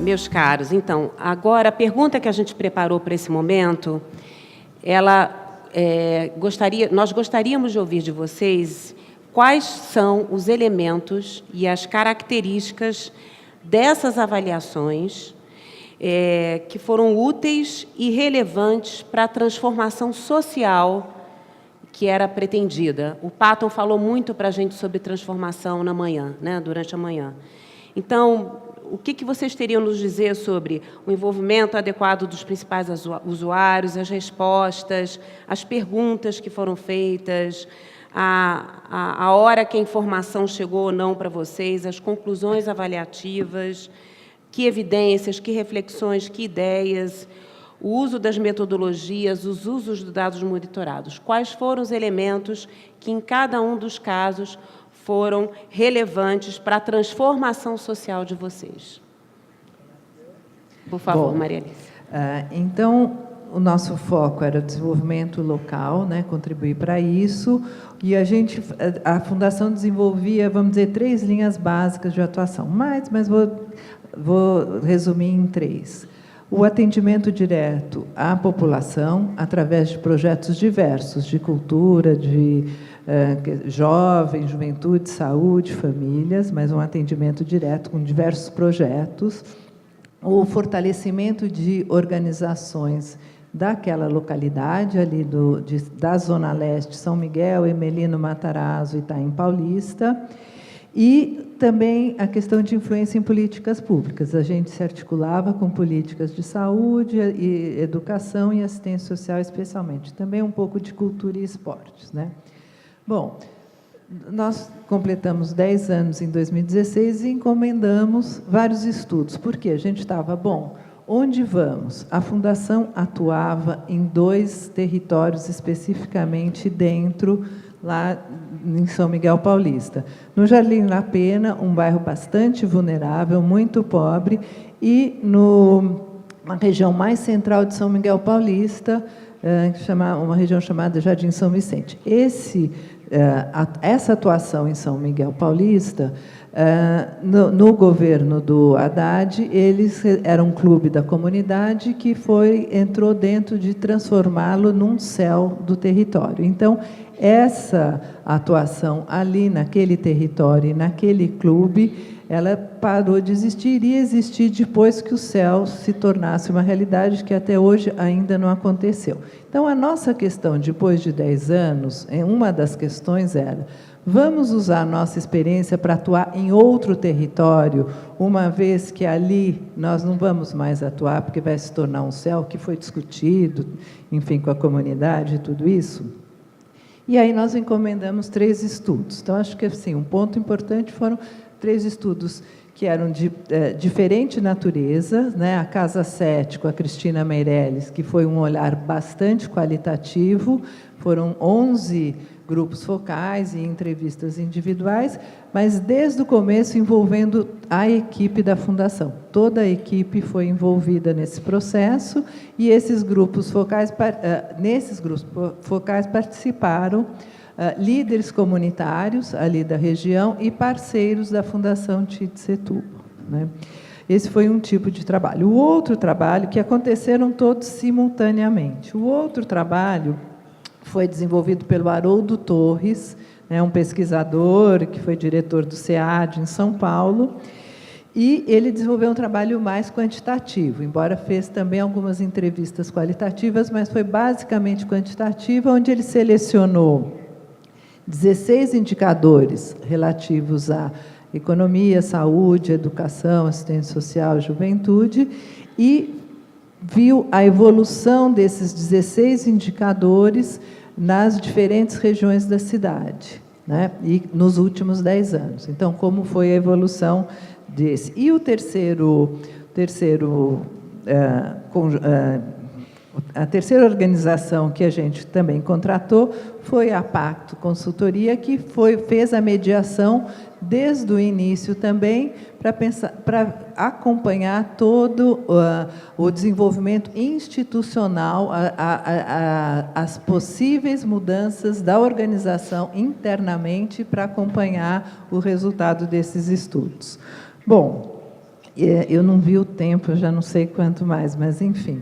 Meus caros, então, agora a pergunta que a gente preparou para esse momento, nós gostaríamos de ouvir de vocês quais são os elementos e as características dessas avaliações que foram úteis e relevantes para a transformação social que era pretendida. O Patton falou muito para a gente sobre transformação na manhã, né, durante a manhã. Então, o que vocês teriam a nos dizer sobre o envolvimento adequado dos principais usuários, as respostas, as perguntas que foram feitas, a hora que a informação chegou ou não para vocês, as conclusões avaliativas, que evidências, que reflexões, que ideias, o uso das metodologias, os usos dos dados monitorados. Quais foram os elementos que, em cada um dos casos, foram relevantes para a transformação social de vocês? Por favor, Maria Alice. Então, o nosso foco era o desenvolvimento local, né, contribuir para isso, e a Fundação desenvolvia, vamos dizer, 3 linhas básicas de atuação, mas vou resumir em 3. O atendimento direto à população, através de projetos diversos, de cultura, de jovens, juventude, saúde, famílias, mas um atendimento direto com diversos projetos. O fortalecimento de organizações daquela localidade, ali da Zona Leste, São Miguel, Emelino, Matarazzo, Itaim Paulista, e também a questão de influência em políticas públicas. A gente se articulava com políticas de saúde, e educação e assistência social, especialmente. Também um pouco de cultura e esportes, né? Bom, nós completamos 10 anos em 2016 e encomendamos vários estudos. Por quê? A gente estava, onde vamos? A Fundação atuava em 2 territórios especificamente dentro, lá em São Miguel Paulista. No Jardim La Pena, um bairro bastante vulnerável, muito pobre, e na região mais central de São Miguel Paulista, uma região chamada Jardim São Vicente. Essa atuação em São Miguel Paulista, no governo do Haddad, eles eram um clube da comunidade que entrou dentro de transformá-lo num céu do território. Então, essa atuação ali naquele território, naquele clube, ela parou de existir, iria existir depois que o céu se tornasse uma realidade, que até hoje ainda não aconteceu. Então, a nossa questão, depois de 10 anos, uma das questões era: vamos usar a nossa experiência para atuar em outro território, uma vez que ali nós não vamos mais atuar, porque vai se tornar um céu, que foi discutido, enfim, com a comunidade e tudo isso? E aí nós encomendamos 3 estudos. Então, acho que assim, um ponto importante foram 3 estudos que eram de diferente natureza, né? A Casa 7, com a Cristina Meirelles, que foi um olhar bastante qualitativo, foram 11 grupos focais e entrevistas individuais, mas desde o começo envolvendo a equipe da Fundação. Toda a equipe foi envolvida nesse processo, e esses grupos focais, nesses grupos focais participaram líderes comunitários ali da região e parceiros da Fundação Tite Setúbal, né? Esse foi um tipo de trabalho. O outro trabalho, que aconteceram todos simultaneamente. O outro trabalho foi desenvolvido pelo Haroldo Torres, né, um pesquisador que foi diretor do SEAD em São Paulo, e ele desenvolveu um trabalho mais quantitativo, embora fez também algumas entrevistas qualitativas, mas foi basicamente quantitativa, onde ele selecionou 16 indicadores relativos à economia, saúde, educação, assistência social, juventude, e viu a evolução desses 16 indicadores nas diferentes regiões da cidade, né? E nos últimos 10 anos. Então, como foi a evolução desse? E a terceira organização que a gente também contratou foi a Pacto Consultoria, que fez a mediação desde o início também, para acompanhar todo o desenvolvimento institucional, as possíveis mudanças da organização internamente, para acompanhar o resultado desses estudos. Bom, Eu não vi o tempo, eu já não sei quanto mais, mas, enfim.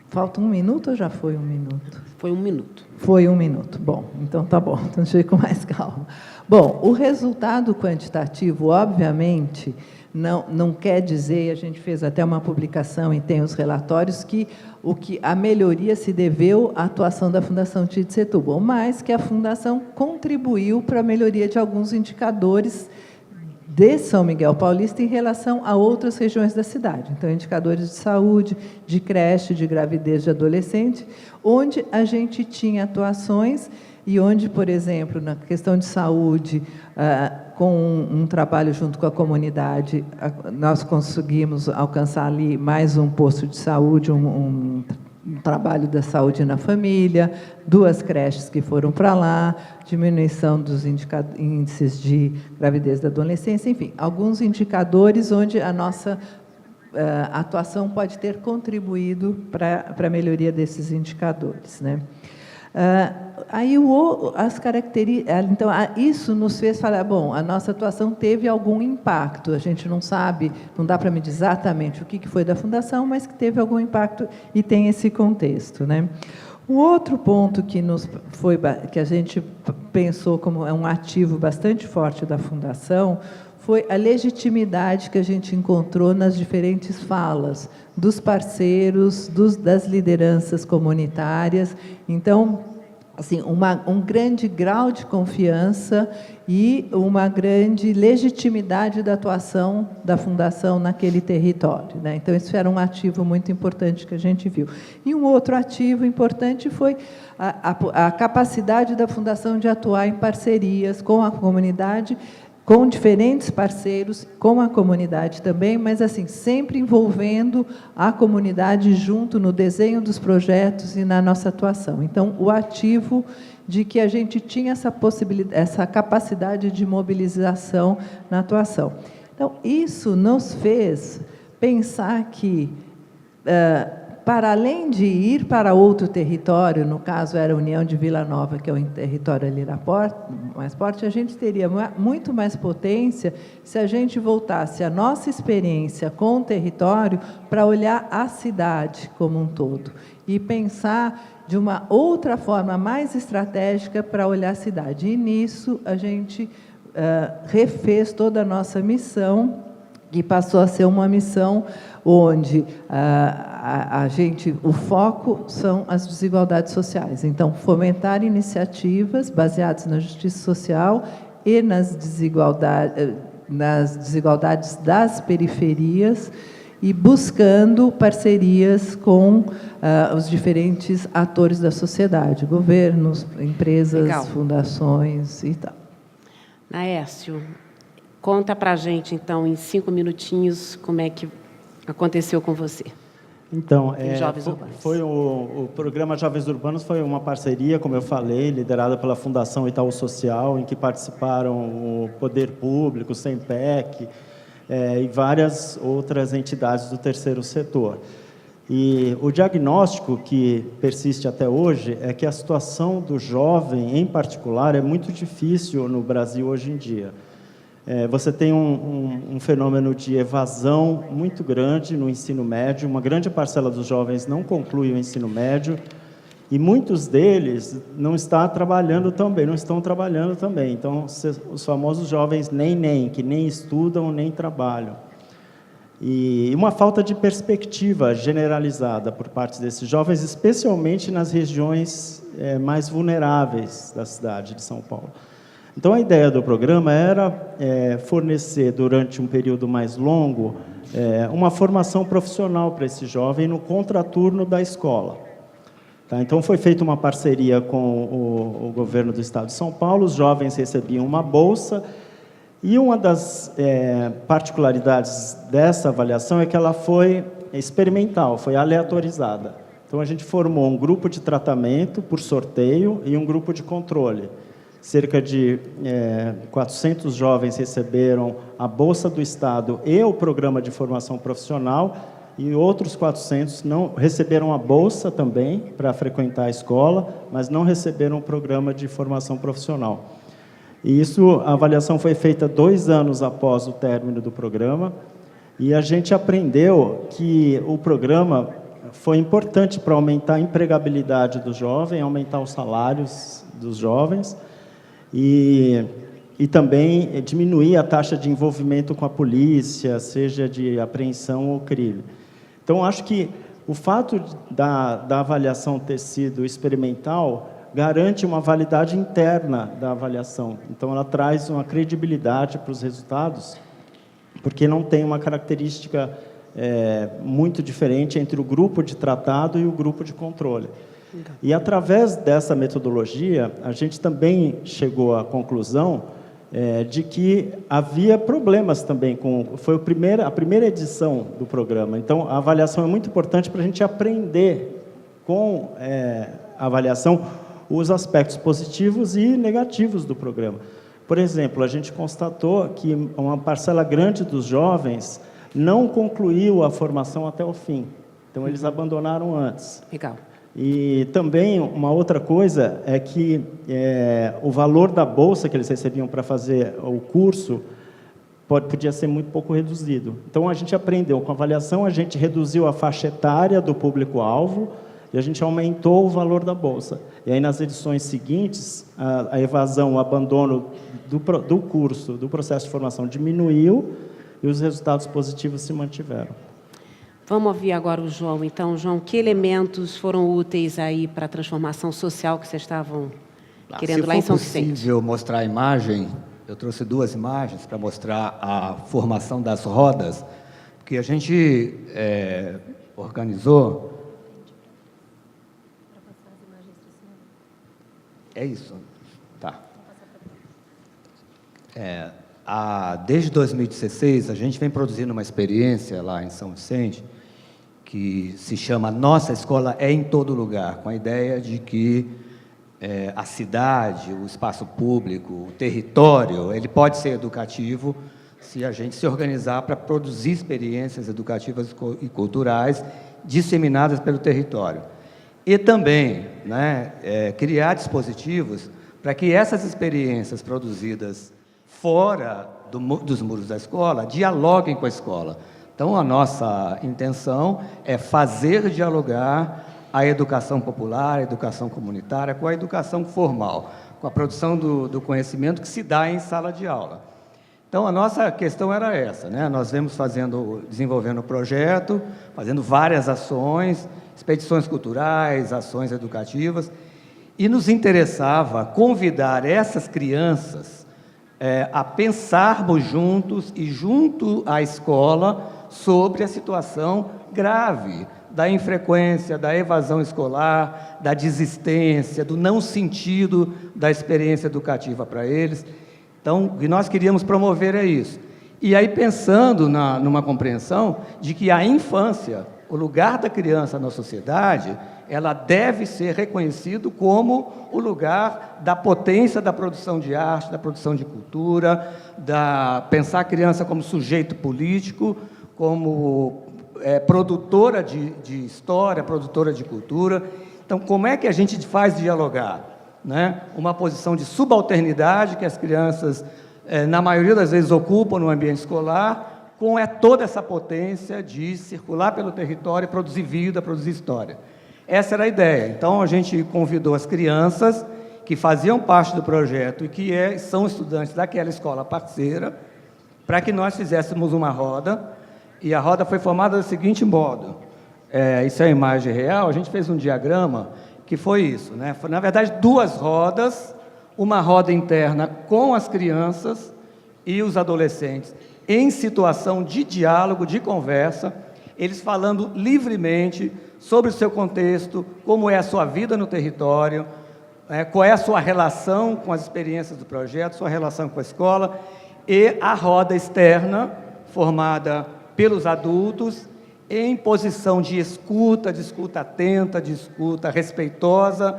Falta 1 minuto ou já foi 1 minuto? Foi 1 minuto. Foi 1 minuto. Bom, então tá bom, então deixa eu ir com mais calma. Bom, o resultado quantitativo, obviamente, não quer dizer, a gente fez até uma publicação e tem os relatórios, que a melhoria se deveu à atuação da Fundação Tite Setúbal, mas que a Fundação contribuiu para a melhoria de alguns indicadores de São Miguel Paulista em relação a outras regiões da cidade. Então, indicadores de saúde, de creche, de gravidez de adolescente, onde a gente tinha atuações e onde, por exemplo, na questão de saúde, com um trabalho junto com a comunidade, nós conseguimos alcançar ali mais um posto de saúde, um trabalho da saúde na família, 2 creches que foram para lá, diminuição dos índices de gravidez da adolescência, enfim, alguns indicadores onde a nossa atuação pode ter contribuído para a melhoria desses indicadores, né? Aí as características, então isso nos fez falar, bom, a nossa atuação teve algum impacto, a gente não sabe, não dá para medir exatamente o que foi da Fundação, mas que teve algum impacto e tem esse contexto, né? O outro ponto que a gente pensou como um ativo bastante forte da Fundação foi a legitimidade que a gente encontrou nas diferentes falas dos parceiros, das lideranças comunitárias. Então, assim, um grande grau de confiança e uma grande legitimidade da atuação da Fundação naquele território, né? Então, isso era um ativo muito importante que a gente viu. E um outro ativo importante foi a capacidade da Fundação de atuar em parcerias com a comunidade, com diferentes parceiros, com a comunidade também, mas assim, sempre envolvendo a comunidade junto no desenho dos projetos e na nossa atuação. Então, o ativo de que a gente tinha essa possibilidade, essa capacidade de mobilização na atuação. Então, isso nos fez pensar que, para além de ir para outro território, no caso era a União de Vila Nova, que é o território ali mais forte, a gente teria muito mais potência se a gente voltasse a nossa experiência com o território para olhar a cidade como um todo e pensar de uma outra forma mais estratégica para olhar a cidade. E nisso a gente refez toda a nossa missão, que passou a ser uma missão onde o foco são as desigualdades sociais. Então, fomentar iniciativas baseadas na justiça social e nas desigualdades das periferias e buscando parcerias com os diferentes atores da sociedade, governos, empresas, Legal. Fundações e tal. Naércio, conta para a gente, então, em 5 minutinhos, como é que aconteceu com você. Então, Jovens Urbanos. foi o programa Jovens Urbanos foi uma parceria, como eu falei, liderada pela Fundação Itaú Social, em que participaram o Poder Público, o SEMPEC, e várias outras entidades do terceiro setor. E o diagnóstico que persiste até hoje é que a situação do jovem, em particular, é muito difícil no Brasil hoje em dia. Você tem um fenômeno de evasão muito grande no ensino médio, uma grande parcela dos jovens não conclui o ensino médio, e muitos deles não estão trabalhando também. Então, os famosos jovens nem, que nem estudam, nem trabalham. E uma falta de perspectiva generalizada por parte desses jovens, especialmente nas regiões mais vulneráveis da cidade de São Paulo. Então, a ideia do programa era fornecer, durante um período mais longo, uma formação profissional para esse jovem no contraturno da escola. Tá? Então, foi feita uma parceria com o governo do Estado de São Paulo, os jovens recebiam uma bolsa, e uma das particularidades dessa avaliação é que ela foi experimental, foi aleatorizada. Então, a gente formou um grupo de tratamento por sorteio e um grupo de controle. Cerca de 400 jovens receberam a Bolsa do Estado e o Programa de Formação Profissional, e outros 400 não receberam a Bolsa também para frequentar a escola, mas não receberam o Programa de Formação Profissional. E a avaliação foi feita 2 anos após o término do programa, E a gente aprendeu que o programa foi importante para aumentar a empregabilidade do jovem, aumentar os salários dos jovens e também diminuir a taxa de envolvimento com a polícia, seja de apreensão ou crime. Então, acho que o fato da avaliação ter sido experimental garante uma validade interna da avaliação. Então, ela traz uma credibilidade para os resultados, porque não tem uma característica muito diferente entre o grupo de tratado e o grupo de controle. E, através dessa metodologia, a gente também chegou à conclusão de que havia problemas também foi a primeira edição do programa. Então, a avaliação é muito importante para a gente aprender com a avaliação os aspectos positivos e negativos do programa. Por exemplo, a gente constatou que uma parcela grande dos jovens não concluiu a formação até o fim. Então, eles abandonaram antes. Legal. E também uma outra coisa é que o valor da bolsa que eles recebiam para fazer o curso podia ser muito pouco reduzido. Então, a gente aprendeu com a avaliação, a gente reduziu a faixa etária do público-alvo e a gente aumentou o valor da bolsa. E aí, nas edições seguintes, a evasão, o abandono do curso, do processo de formação diminuiu e os resultados positivos se mantiveram. Vamos ouvir agora o João. Então, João, que elementos foram úteis aí para a transformação social que vocês estavam querendo lá em São Vicente? Se for possível mostrar a imagem, eu trouxe 2 imagens para mostrar a formação das rodas, porque a gente organizou... É isso? Tá. Desde 2016, a gente vem produzindo uma experiência lá em São Vicente, que se chama Nossa Escola é em Todo Lugar, com a ideia de que a cidade, o espaço público, o território, ele pode ser educativo se a gente se organizar para produzir experiências educativas e culturais disseminadas pelo território. E também, né, criar dispositivos para que essas experiências produzidas fora dos muros da escola dialoguem com a escola. Então, a nossa intenção é fazer dialogar a educação popular, a educação comunitária, com a educação formal, com a produção do conhecimento que se dá em sala de aula. Então, a nossa questão era essa, né? Nós vemos desenvolvendo o projeto, fazendo várias ações, expedições culturais, ações educativas, e nos interessava convidar essas crianças a pensarmos juntos e junto à escola sobre a situação grave da infrequência, da evasão escolar, da desistência, do não sentido da experiência educativa para eles. Então, o que nós queríamos promover é isso. E aí, pensando numa compreensão de que a infância, o lugar da criança na sociedade, ela deve ser reconhecido como o lugar da potência da produção de arte, da produção de cultura, pensar a criança como sujeito político, como produtora de história, produtora de cultura. Então, como é que a gente faz dialogar, né? Uma posição de subalternidade que as crianças, na maioria das vezes, ocupam no ambiente escolar, com toda essa potência de circular pelo território, produzir vida, produzir história. Essa era a ideia. Então, a gente convidou as crianças que faziam parte do projeto e que são estudantes daquela escola parceira, para que nós fizéssemos uma roda, e a roda foi formada do seguinte modo. Isso é a imagem real, a gente fez um diagrama que foi isso, né? Foi, na verdade, 2 rodas, uma roda interna com as crianças e os adolescentes, em situação de diálogo, de conversa, eles falando livremente sobre o seu contexto, como é a sua vida no território, qual é a sua relação com as experiências do projeto, sua relação com a escola, e a roda externa, formada pelos adultos, em posição de escuta atenta, de escuta respeitosa,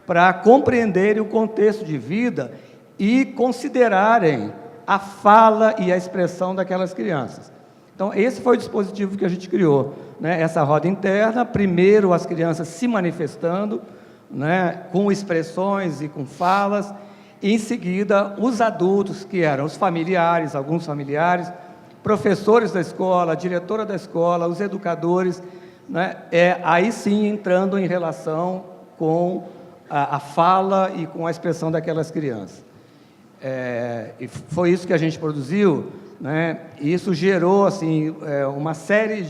para compreenderem o contexto de vida e considerarem a fala e a expressão daquelas crianças. Então, esse foi o dispositivo que a gente criou, né? Essa roda interna, primeiro as crianças se manifestando, né, com expressões e com falas, e em seguida os adultos, que eram os familiares, alguns familiares, professores da escola, a diretora da escola, os educadores, né, aí sim entrando em relação com a fala e com a expressão daquelas crianças. E foi isso que a gente produziu, né, e isso gerou assim, uma série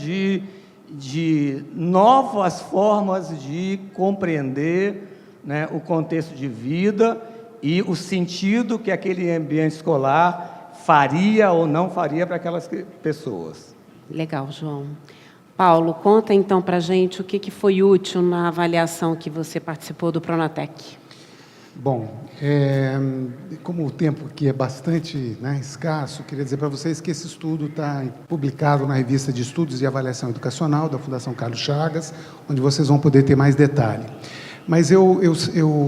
de novas formas de compreender, né, o contexto de vida e o sentido que aquele ambiente escolar faria ou não faria para aquelas pessoas. Legal, João. Paulo, conta então para a gente o que foi útil na avaliação que você participou do Pronatec. Bom, como o tempo aqui é bastante, né, escasso, queria dizer para vocês que esse estudo está publicado na revista de Estudos e Avaliação Educacional da Fundação Carlos Chagas, onde vocês vão poder ter mais detalhe. Mas eu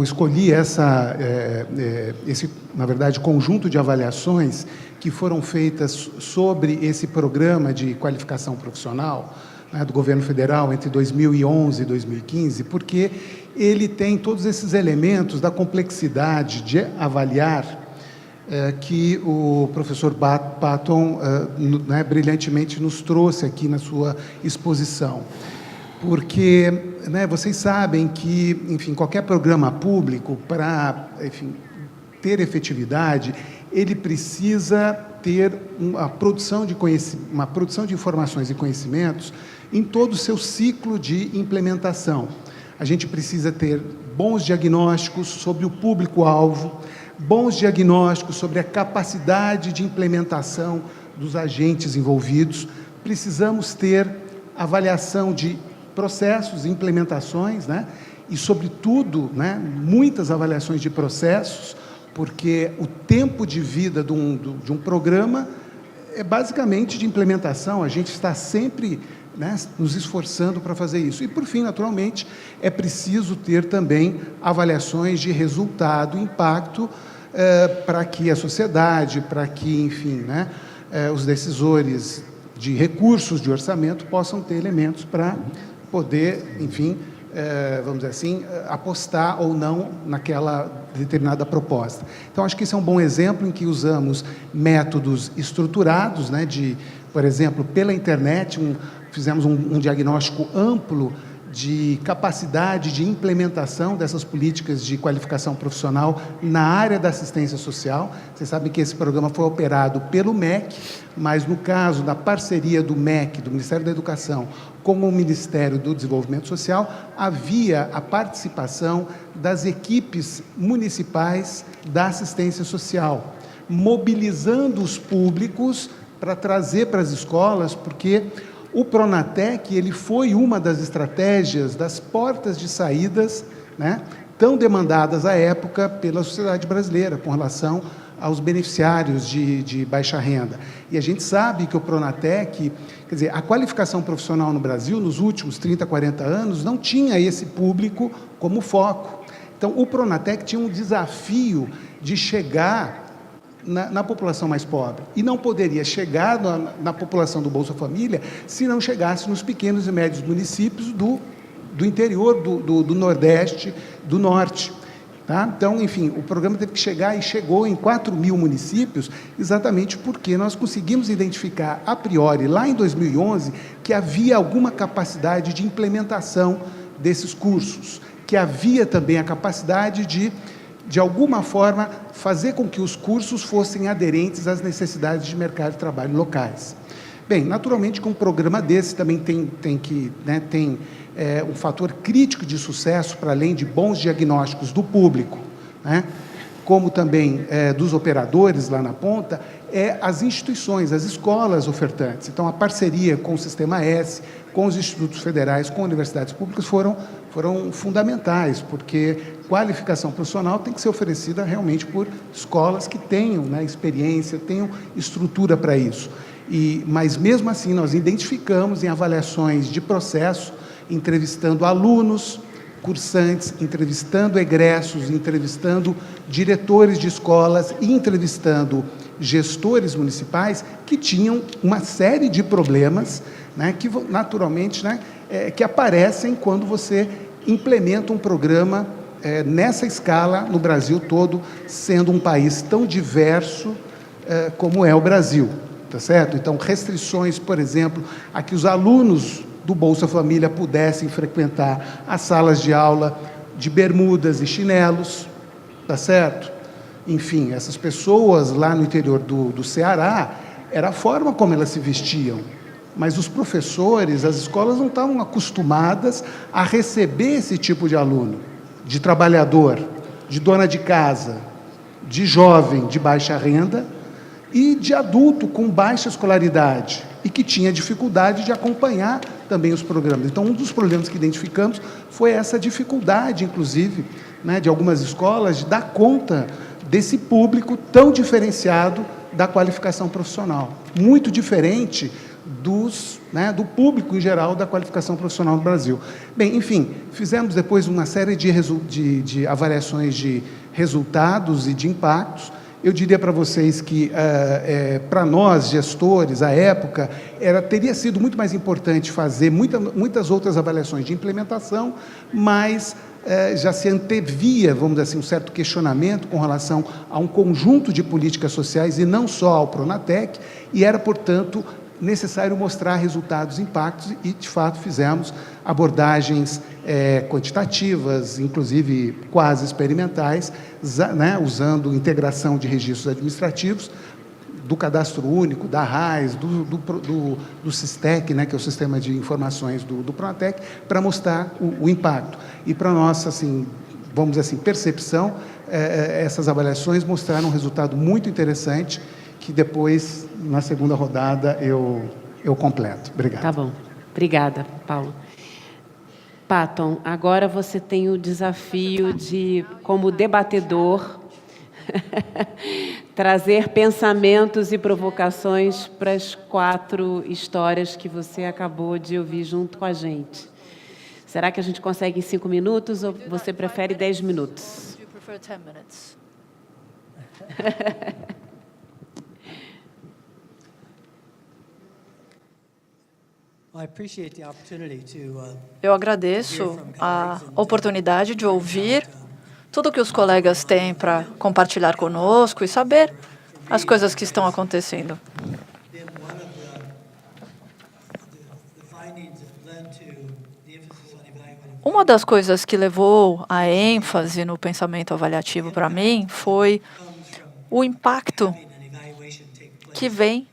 escolhi esse, na verdade, conjunto de avaliações que foram feitas sobre esse programa de qualificação profissional, né, do governo federal entre 2011 e 2015, porque ele tem todos esses elementos da complexidade de avaliar que o professor Patton né, brilhantemente nos trouxe aqui na sua exposição. Porque, né, vocês sabem que, enfim, qualquer programa público, para, enfim, ter efetividade, ele precisa ter uma produção de informações e conhecimentos em todo o seu ciclo de implementação. A gente precisa ter bons diagnósticos sobre o público-alvo, bons diagnósticos sobre a capacidade de implementação dos agentes envolvidos. Precisamos ter avaliação de processos, implementações, né? E, sobretudo, né, muitas avaliações de processos, porque o tempo de vida de um programa é basicamente de implementação. A gente está sempre, né, nos esforçando para fazer isso. E, por fim, naturalmente, é preciso ter também avaliações de resultado, impacto, para que a sociedade, para que, enfim, né, os decisores de recursos de orçamento possam ter elementos para poder, enfim, vamos dizer assim, apostar ou não naquela determinada proposta. Então, acho que esse é um bom exemplo em que usamos métodos estruturados, né, por exemplo, pela internet, fizemos um diagnóstico amplo de capacidade de implementação dessas políticas de qualificação profissional na área da assistência social. Vocês sabem que esse programa foi operado pelo MEC, mas no caso da parceria do MEC, do Ministério da Educação, com o Ministério do Desenvolvimento Social, havia a participação das equipes municipais da assistência social, mobilizando os públicos para trazer para as escolas, porque o Pronatec, ele foi uma das estratégias das portas de saídas, né, tão demandadas à época pela sociedade brasileira, com relação aos beneficiários de baixa renda. E a gente sabe que o Pronatec, quer dizer, a qualificação profissional no Brasil, nos últimos 30, 40 anos, não tinha esse público como foco. Então, o Pronatec tinha um desafio de chegar na população mais pobre. E não poderia chegar na população do Bolsa Família se não chegasse nos pequenos e médios municípios do interior, do Nordeste, do Norte. Tá? Então, enfim, o programa teve que chegar e chegou em 4.000 municípios, exatamente porque nós conseguimos identificar, a priori, lá em 2011, que havia alguma capacidade de implementação desses cursos, que havia também a capacidade de alguma forma, fazer com que os cursos fossem aderentes às necessidades de mercado de trabalho locais. Bem, naturalmente, com um programa desse também tem um fator crítico de sucesso, para além de bons diagnósticos do público, né, como também dos operadores lá na ponta, as instituições, as escolas ofertantes. Então, a parceria com o Sistema S, com os institutos federais, com universidades públicas, foram fundamentais, porque qualificação profissional tem que ser oferecida realmente por escolas que tenham, né, experiência, tenham estrutura para isso. Mas, mesmo assim, nós identificamos em avaliações de processo, entrevistando alunos, cursantes, entrevistando egressos, entrevistando diretores de escolas e entrevistando gestores municipais que tinham uma série de problemas, né, que naturalmente, né, que aparecem quando você implementa um programa nessa escala no Brasil todo, sendo um país tão diverso como é o Brasil. tá certo? Então, restrições, por exemplo, a que os alunos do Bolsa Família pudessem frequentar as salas de aula de bermudas e chinelos, tá certo? Enfim, essas pessoas lá no interior do Ceará, era a forma como elas se vestiam. Mas os professores, as escolas não estavam acostumadas a receber esse tipo de aluno, de trabalhador, de dona de casa, de jovem de baixa renda e de adulto com baixa escolaridade e que tinha dificuldade de acompanhar também os programas. Então, um dos problemas que identificamos foi essa dificuldade, inclusive, né, de algumas escolas de dar conta desse público tão diferenciado da qualificação profissional, muito diferente do público em geral da qualificação profissional no Brasil. Bem, enfim, fizemos depois uma série de avaliações de resultados e de impactos. Eu diria para vocês que, para nós, gestores, à época, teria sido muito mais importante fazer muitas outras avaliações de implementação, mas já se antevia, vamos dizer assim, um certo questionamento com relação a um conjunto de políticas sociais e não só ao Pronatec, e era, portanto, necessário mostrar resultados e impactos, e, de fato, fizemos abordagens quantitativas, inclusive quase experimentais, né, usando integração de registros administrativos, do Cadastro Único, da RAIS, do SISTEC, né, que é o Sistema de Informações do Pronatec, para mostrar o impacto. E, para nossa, assim, vamos dizer assim, percepção, essas avaliações mostraram um resultado muito interessante, que depois, na segunda rodada, eu completo. Obrigado. Tá bom. Obrigada, Paulo. Patton, agora você tem o desafio de, como debatedor, trazer pensamentos e provocações para as 4 histórias que você acabou de ouvir junto com a gente. Será que a gente consegue em 5 minutos ou você prefere 10 minutos? You prefer 10 minutes? Eu agradeço a oportunidade de ouvir tudo que os colegas têm para compartilhar conosco e saber as coisas que estão acontecendo. Uma das coisas que levou a ênfase no pensamento avaliativo para mim foi o impacto que vem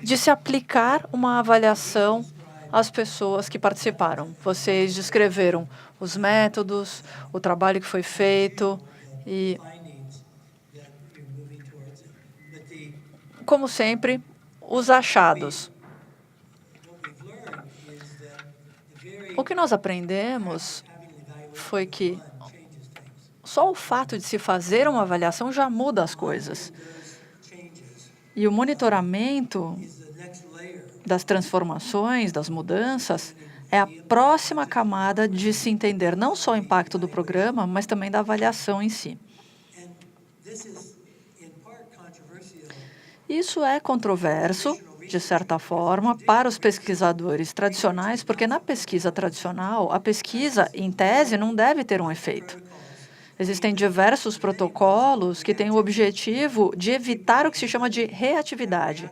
de se aplicar uma avaliação às pessoas que participaram. Vocês descreveram os métodos, o trabalho que foi feito e, como sempre, os achados. O que nós aprendemos foi que só o fato de se fazer uma avaliação já muda as coisas. E o monitoramento das transformações, das mudanças, é a próxima camada de se entender não só o impacto do programa, mas também da avaliação em si. Isso é controverso, de certa forma, para os pesquisadores tradicionais, porque na pesquisa tradicional, a pesquisa, em tese, não deve ter um efeito. Existem diversos protocolos que têm o objetivo de evitar o que se chama de reatividade,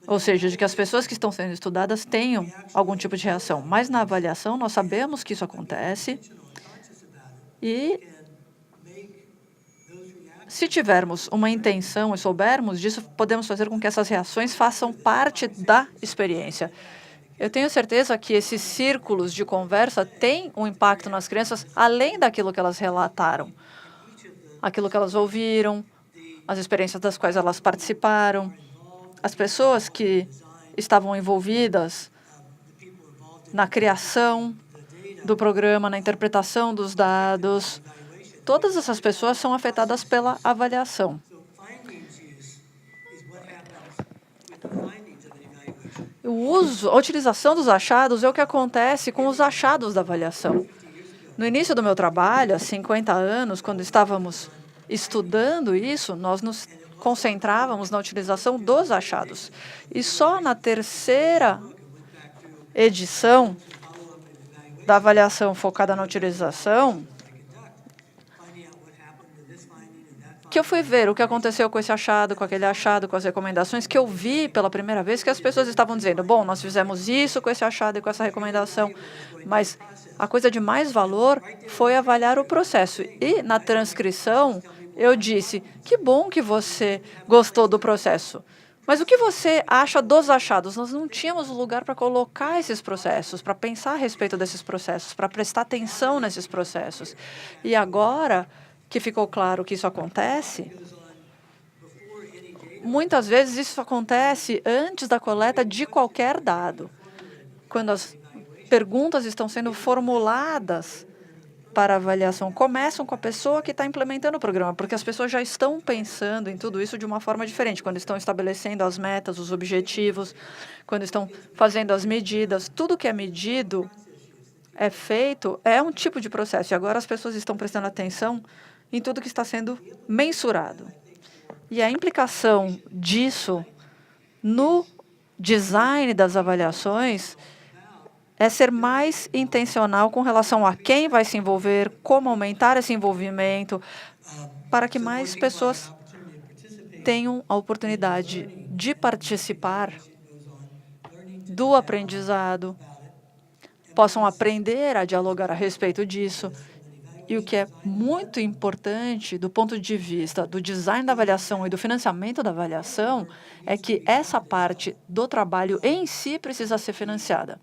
ou seja, de que as pessoas que estão sendo estudadas tenham algum tipo de reação. Mas na avaliação, nós sabemos que isso acontece e, se tivermos uma intenção e soubermos disso, podemos fazer com que essas reações façam parte da experiência. Eu tenho certeza que esses círculos de conversa têm um impacto nas crianças, além daquilo que elas relataram, aquilo que elas ouviram, as experiências das quais elas participaram, as pessoas que estavam envolvidas na criação do programa, na interpretação dos dados. Todas essas pessoas são afetadas pela avaliação. A utilização dos achados é o que acontece com os achados da avaliação. No início do meu trabalho, há 50 anos, quando estávamos estudando isso, nós nos concentrávamos na utilização dos achados. E só na 3ª edição da avaliação focada na utilização, que eu fui ver o que aconteceu com esse achado, com aquele achado, com as recomendações, que eu vi pela primeira vez que as pessoas estavam dizendo, bom, nós fizemos isso com esse achado e com essa recomendação, mas a coisa de mais valor foi avaliar o processo. E na transcrição, eu disse, que bom que você gostou do processo, mas o que você acha dos achados? Nós não tínhamos lugar para colocar esses processos, para pensar a respeito desses processos, para prestar atenção nesses processos. E agora que ficou claro que isso acontece, muitas vezes isso acontece antes da coleta de qualquer dado. Quando as perguntas estão sendo formuladas para avaliação, começam com a pessoa que está implementando o programa, porque as pessoas já estão pensando em tudo isso de uma forma diferente, quando estão estabelecendo as metas, os objetivos, quando estão fazendo as medidas. Tudo que é medido, é feito, é um tipo de processo. E agora as pessoas estão prestando atenção em tudo que está sendo mensurado. E a implicação disso no design das avaliações é ser mais intencional com relação a quem vai se envolver, como aumentar esse envolvimento, para que mais pessoas tenham a oportunidade de participar do aprendizado, possam aprender a dialogar a respeito disso. E o que é muito importante do ponto de vista do design da avaliação e do financiamento da avaliação é que essa parte do trabalho em si precisa ser financiada.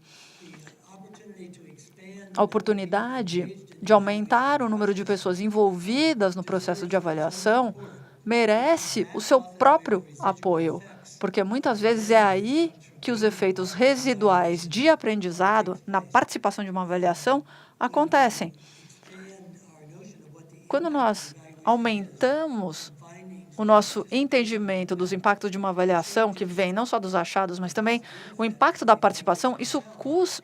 A oportunidade de aumentar o número de pessoas envolvidas no processo de avaliação merece o seu próprio apoio, porque muitas vezes é aí que os efeitos residuais de aprendizado na participação de uma avaliação acontecem. Quando nós aumentamos o nosso entendimento dos impactos de uma avaliação, que vem não só dos achados, mas também o impacto da participação, isso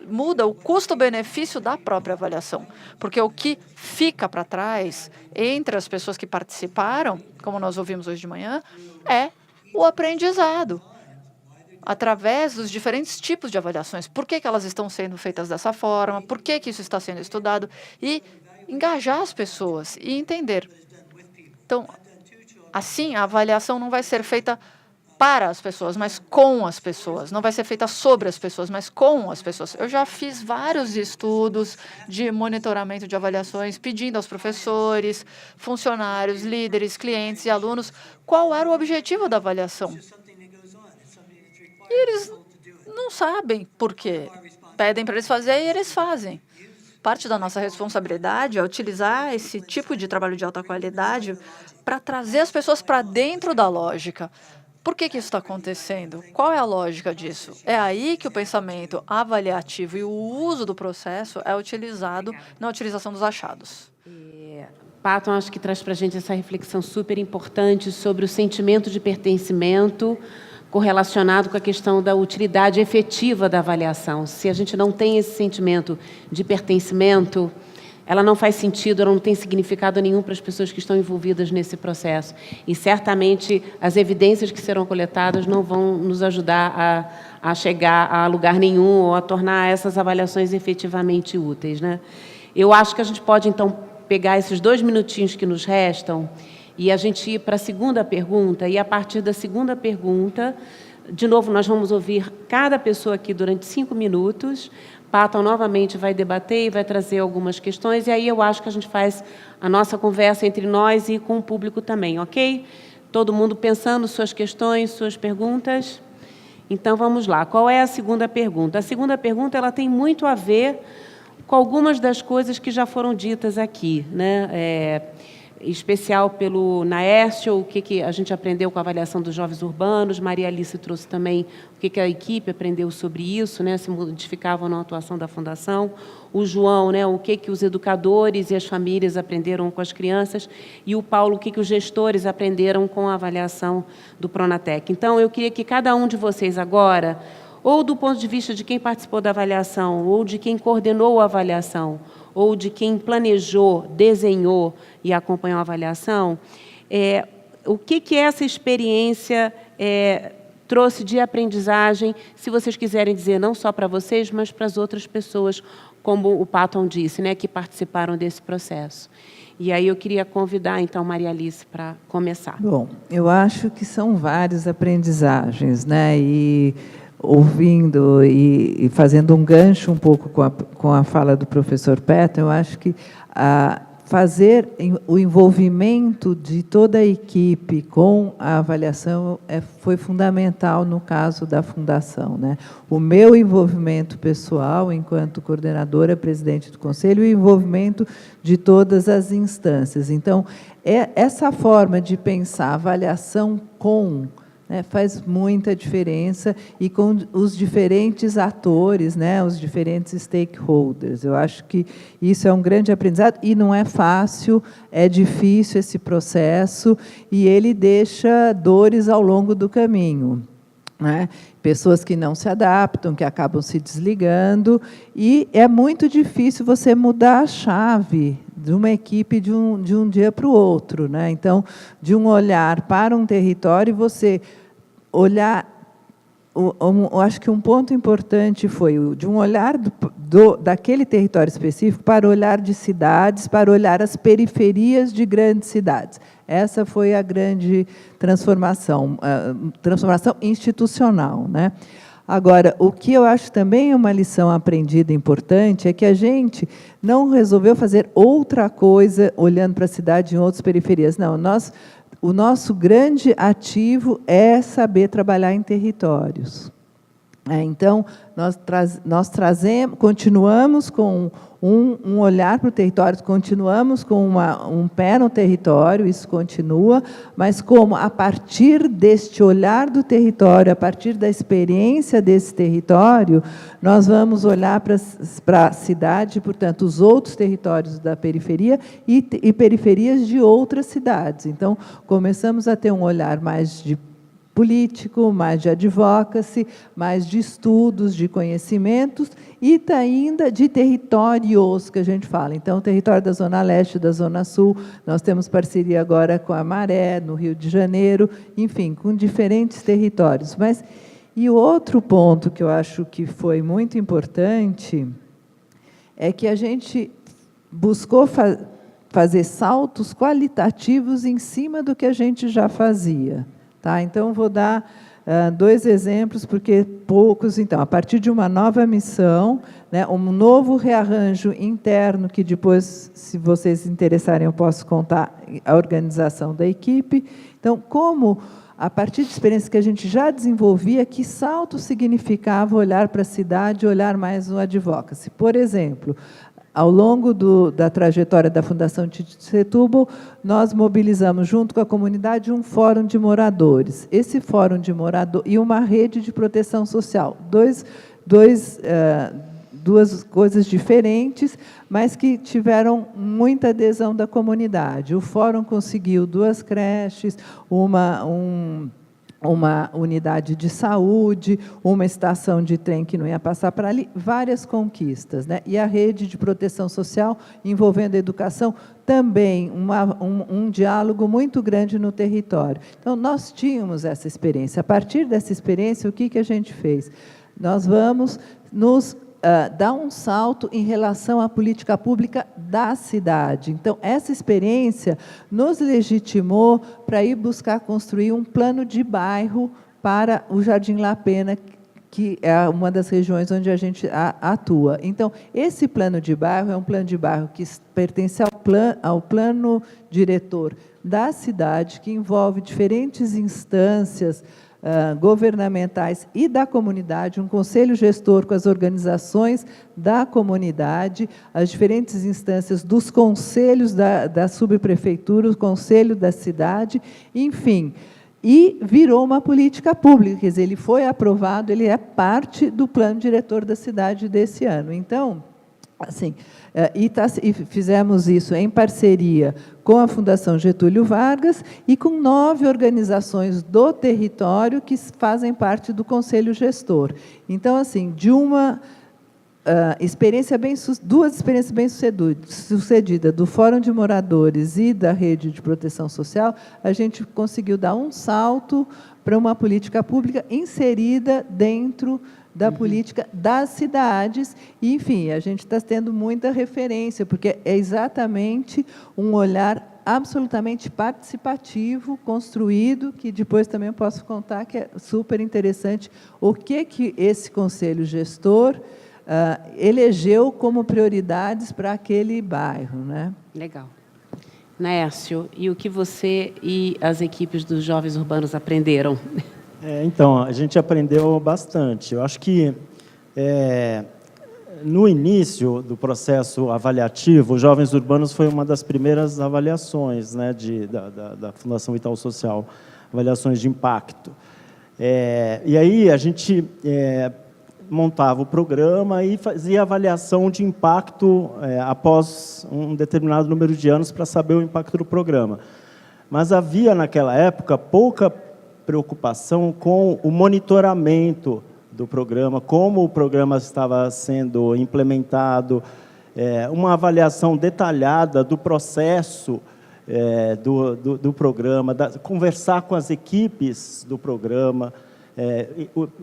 muda o custo-benefício da própria avaliação. Porque o que fica para trás entre as pessoas que participaram, como nós ouvimos hoje de manhã, é o aprendizado, através dos diferentes tipos de avaliações. Por que elas estão sendo feitas dessa forma? Por que isso está sendo estudado? E engajar as pessoas e entender. Então, assim, a avaliação não vai ser feita para as pessoas, mas com as pessoas. Não vai ser feita sobre as pessoas, mas com as pessoas. Eu já fiz vários estudos de monitoramento de avaliações, pedindo aos professores, funcionários, líderes, clientes e alunos qual era o objetivo da avaliação. E eles não sabem por quê. Pedem para eles fazerem e eles fazem. Parte da nossa responsabilidade é utilizar esse tipo de trabalho de alta qualidade para trazer as pessoas para dentro da lógica. Por que isso está acontecendo? Qual é a lógica disso? É aí que o pensamento avaliativo e o uso do processo é utilizado na utilização dos achados. Patton, acho que traz para a gente essa reflexão super importante sobre o sentimento de pertencimento correlacionado com a questão da utilidade efetiva da avaliação. Se a gente não tem esse sentimento de pertencimento, ela não faz sentido, ela não tem significado nenhum para as pessoas que estão envolvidas nesse processo. E, certamente, as evidências que serão coletadas não vão nos ajudar a chegar a lugar nenhum ou a tornar essas avaliações efetivamente úteis, né? Eu acho que a gente pode, então, pegar esses 2 minutinhos que nos restam e a gente ir para a segunda pergunta, e a partir da segunda pergunta, de novo, nós vamos ouvir cada pessoa aqui durante 5 minutos. Patton novamente vai debater e vai trazer algumas questões, e aí eu acho que a gente faz a nossa conversa entre nós e com o público também, ok? Todo mundo pensando suas questões, suas perguntas? Então, vamos lá. Qual é a segunda pergunta? A segunda pergunta ela tem muito a ver com algumas das coisas que já foram ditas aqui, né? Em especial pelo Naércio, o que a gente aprendeu com a avaliação dos jovens urbanos. Maria Alice trouxe também o que a equipe aprendeu sobre isso, né, se modificavam na atuação da Fundação. O João, né, o que os educadores e as famílias aprenderam com as crianças. E o Paulo, o que os gestores aprenderam com a avaliação do Pronatec. Então, eu queria que cada um de vocês agora, ou do ponto de vista de quem participou da avaliação, ou de quem coordenou a avaliação, ou de quem planejou, desenhou e acompanhou a avaliação, o que essa experiência trouxe de aprendizagem, se vocês quiserem dizer, não só para vocês, mas para as outras pessoas, como o Patton disse, né, que participaram desse processo. E aí eu queria convidar, então, Maria Alice para começar. Bom, eu acho que são várias aprendizagens, né? E ouvindo e fazendo um gancho um pouco com a fala do professor Patton, eu acho que fazer o envolvimento de toda a equipe com a avaliação foi fundamental no caso da Fundação, né? O meu envolvimento pessoal, enquanto coordenadora, presidente do Conselho, e o envolvimento de todas as instâncias. Então, essa forma de pensar avaliação né, faz muita diferença, e com os diferentes atores, né, os diferentes stakeholders. Eu acho que isso é um grande aprendizado, e não é fácil, é difícil esse processo, e ele deixa dores ao longo do caminho, né? Pessoas que não se adaptam, que acabam se desligando, e é muito difícil você mudar a chave de uma equipe de um dia para o outro, né? Então, de um olhar para um território, você olhar... Eu acho que um ponto importante foi de um olhar daquele território específico para o olhar de cidades, para olhar as periferias de grandes cidades. Essa foi a grande transformação institucional, né? Agora, o que eu acho também uma lição aprendida importante é que a gente não resolveu fazer outra coisa olhando para a cidade em outras periferias. Não, o nosso grande ativo é saber trabalhar em territórios. Então, nós continuamos com um olhar para o território, continuamos com um pé no território, isso continua, mas como, a partir deste olhar do território, a partir da experiência desse território, nós vamos olhar para a cidade, portanto, os outros territórios da periferia e periferias de outras cidades. Então, começamos a ter um olhar mais de político, mais de advocacy, mais de estudos, de conhecimentos, e ainda de territórios, que a gente fala. Então, o território da Zona Leste, da Zona Sul, nós temos parceria agora com a Maré, no Rio de Janeiro, enfim, com diferentes territórios. E o outro ponto que eu acho que foi muito importante é que a gente buscou fazer saltos qualitativos em cima do que a gente já fazia. Tá? Então, vou dar 2 exemplos, porque poucos. Então, a partir de uma nova missão, né, um novo rearranjo interno, que depois, se vocês se interessarem, eu posso contar a organização da equipe. Então, a partir de experiências que a gente já desenvolvia, que salto significava olhar para a cidade, olhar mais no advocacy. Por exemplo, ao longo da trajetória da Fundação Tite Setúbal, nós mobilizamos, junto com a comunidade, um fórum de moradores. Esse fórum de moradores e uma rede de proteção social. Duas coisas diferentes, mas que tiveram muita adesão da comunidade. O fórum conseguiu 2 creches, uma unidade de saúde, uma estação de trem que não ia passar para ali, várias conquistas, né? E a rede de proteção social, envolvendo a educação, também um diálogo muito grande no território. Então, nós tínhamos essa experiência. A partir dessa experiência, o que a gente fez? Nós vamos dar um salto em relação à política pública da cidade. Então, essa experiência nos legitimou para ir buscar construir um plano de bairro para o Jardim La Pena, que é uma das regiões onde a gente atua. Então, esse plano de bairro é um plano de bairro que pertence ao plano diretor da cidade, que envolve diferentes instâncias governamentais e da comunidade, um conselho gestor com as organizações da comunidade, as diferentes instâncias dos conselhos da subprefeitura, o conselho da cidade, enfim, e virou uma política pública, quer dizer, ele foi aprovado, ele é parte do plano diretor da cidade desse ano. Então, assim, e fizemos isso em parceria com a Fundação Getúlio Vargas e com 9 organizações do território que fazem parte do Conselho Gestor. Então, assim, de uma duas experiências bem-sucedidas, do Fórum de Moradores e da Rede de Proteção Social, a gente conseguiu dar um salto para uma política pública inserida dentro da política das cidades. E, enfim, a gente está tendo muita referência, porque é exatamente um olhar absolutamente participativo, construído, que depois também eu posso contar que é super interessante o que esse conselho gestor elegeu como prioridades para aquele bairro, né? Legal. Naércio, e o que você e as equipes dos Jovens Urbanos aprenderam? Então, a gente aprendeu bastante. Eu acho que, no início do processo avaliativo, os Jovens Urbanos foi uma das primeiras avaliações, né, da Fundação Itaú Social, avaliações de impacto. E aí a gente montava o programa e fazia avaliação de impacto após um determinado número de anos para saber o impacto do programa. Mas havia, naquela época, pouca preocupação com o monitoramento do programa, como o programa estava sendo implementado, uma avaliação detalhada do processo do programa, conversar com as equipes do programa,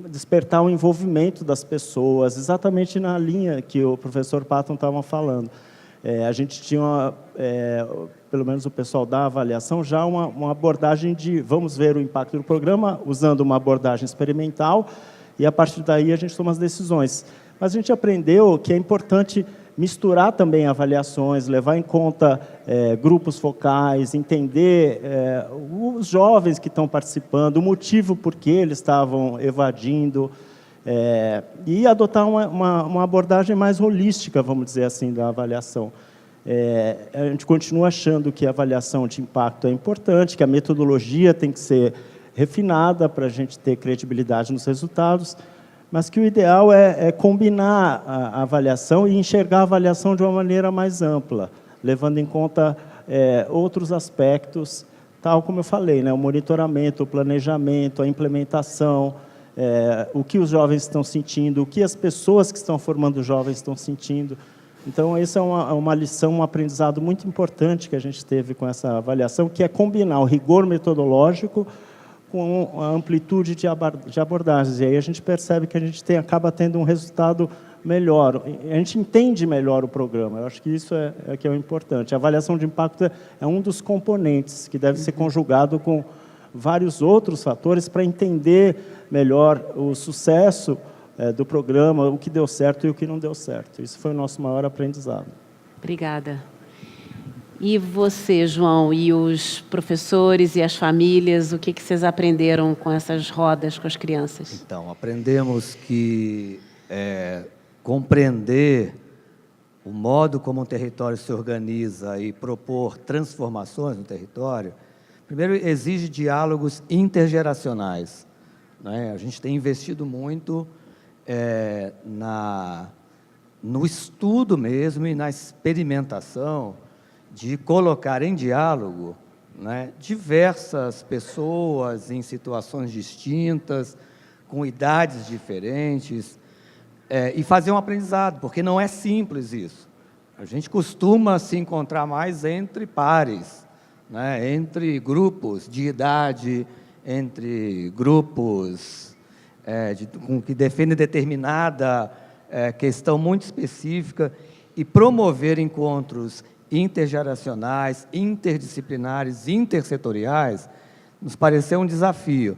despertar o envolvimento das pessoas, exatamente na linha que o professor Patton estava falando. A gente tinha, pelo menos o pessoal da avaliação, já uma abordagem de vamos ver o impacto do programa, usando uma abordagem experimental, e a partir daí a gente toma as decisões. Mas a gente aprendeu que é importante misturar também avaliações, levar em conta grupos focais, entender os jovens que estão participando, o motivo por que eles estavam evadindo, e adotar uma abordagem mais holística, vamos dizer assim, da avaliação. A gente continua achando que a avaliação de impacto é importante, que a metodologia tem que ser refinada para a gente ter credibilidade nos resultados, mas que o ideal é combinar a avaliação e enxergar a avaliação de uma maneira mais ampla, levando em conta outros aspectos, tal como eu falei, né, o monitoramento, o planejamento, a implementação, o que os jovens estão sentindo, o que as pessoas que estão formando jovens estão sentindo. Então, essa é uma lição, um aprendizado muito importante que a gente teve com essa avaliação, que é combinar o rigor metodológico com a amplitude de abordagens. E aí a gente percebe que a gente acaba tendo um resultado melhor. A gente entende melhor o programa. Eu acho que isso é que é o importante. A avaliação de impacto é um dos componentes que deve ser conjugado com vários outros fatores para entender melhor o sucesso do programa, o que deu certo e o que não deu certo. Isso foi o nosso maior aprendizado. Obrigada. E você, João, e os professores e as famílias, o que vocês aprenderam com essas rodas com as crianças? Então, aprendemos que compreender o modo como um território se organiza e propor transformações no território, primeiro, exige diálogos intergeracionais, né? A gente tem investido muito no estudo mesmo e na experimentação de colocar em diálogo, né, diversas pessoas em situações distintas, com idades diferentes, e fazer um aprendizado, porque não é simples isso. A gente costuma se encontrar mais entre pares, né, entre grupos de idade, entre grupos que defendem determinada questão muito específica, e promover encontros intergeracionais, interdisciplinares, intersetoriais, nos pareceu um desafio.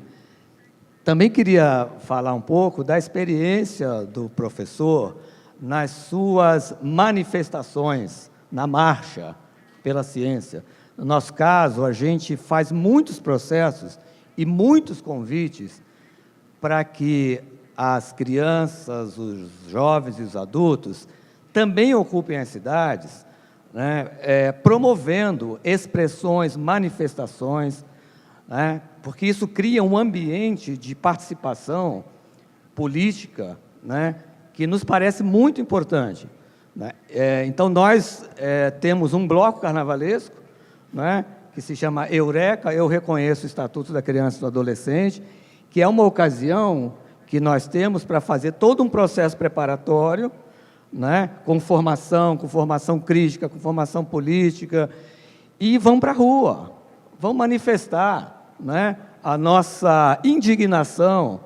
Também queria falar um pouco da experiência do professor nas suas manifestações, na marcha pela ciência. No nosso caso, a gente faz muitos processos e muitos convites para que as crianças, os jovens e os adultos também ocupem as cidades, né, promovendo expressões, manifestações, né, porque isso cria um ambiente de participação política, né, que nos parece muito importante, né. Então, nós temos um bloco carnavalesco, né, que se chama Eureka, Eu Reconheço o Estatuto da Criança e do Adolescente, que é uma ocasião que nós temos para fazer todo um processo preparatório, né, com formação crítica, com formação política, e vão para a rua, vão manifestar, né, a nossa indignação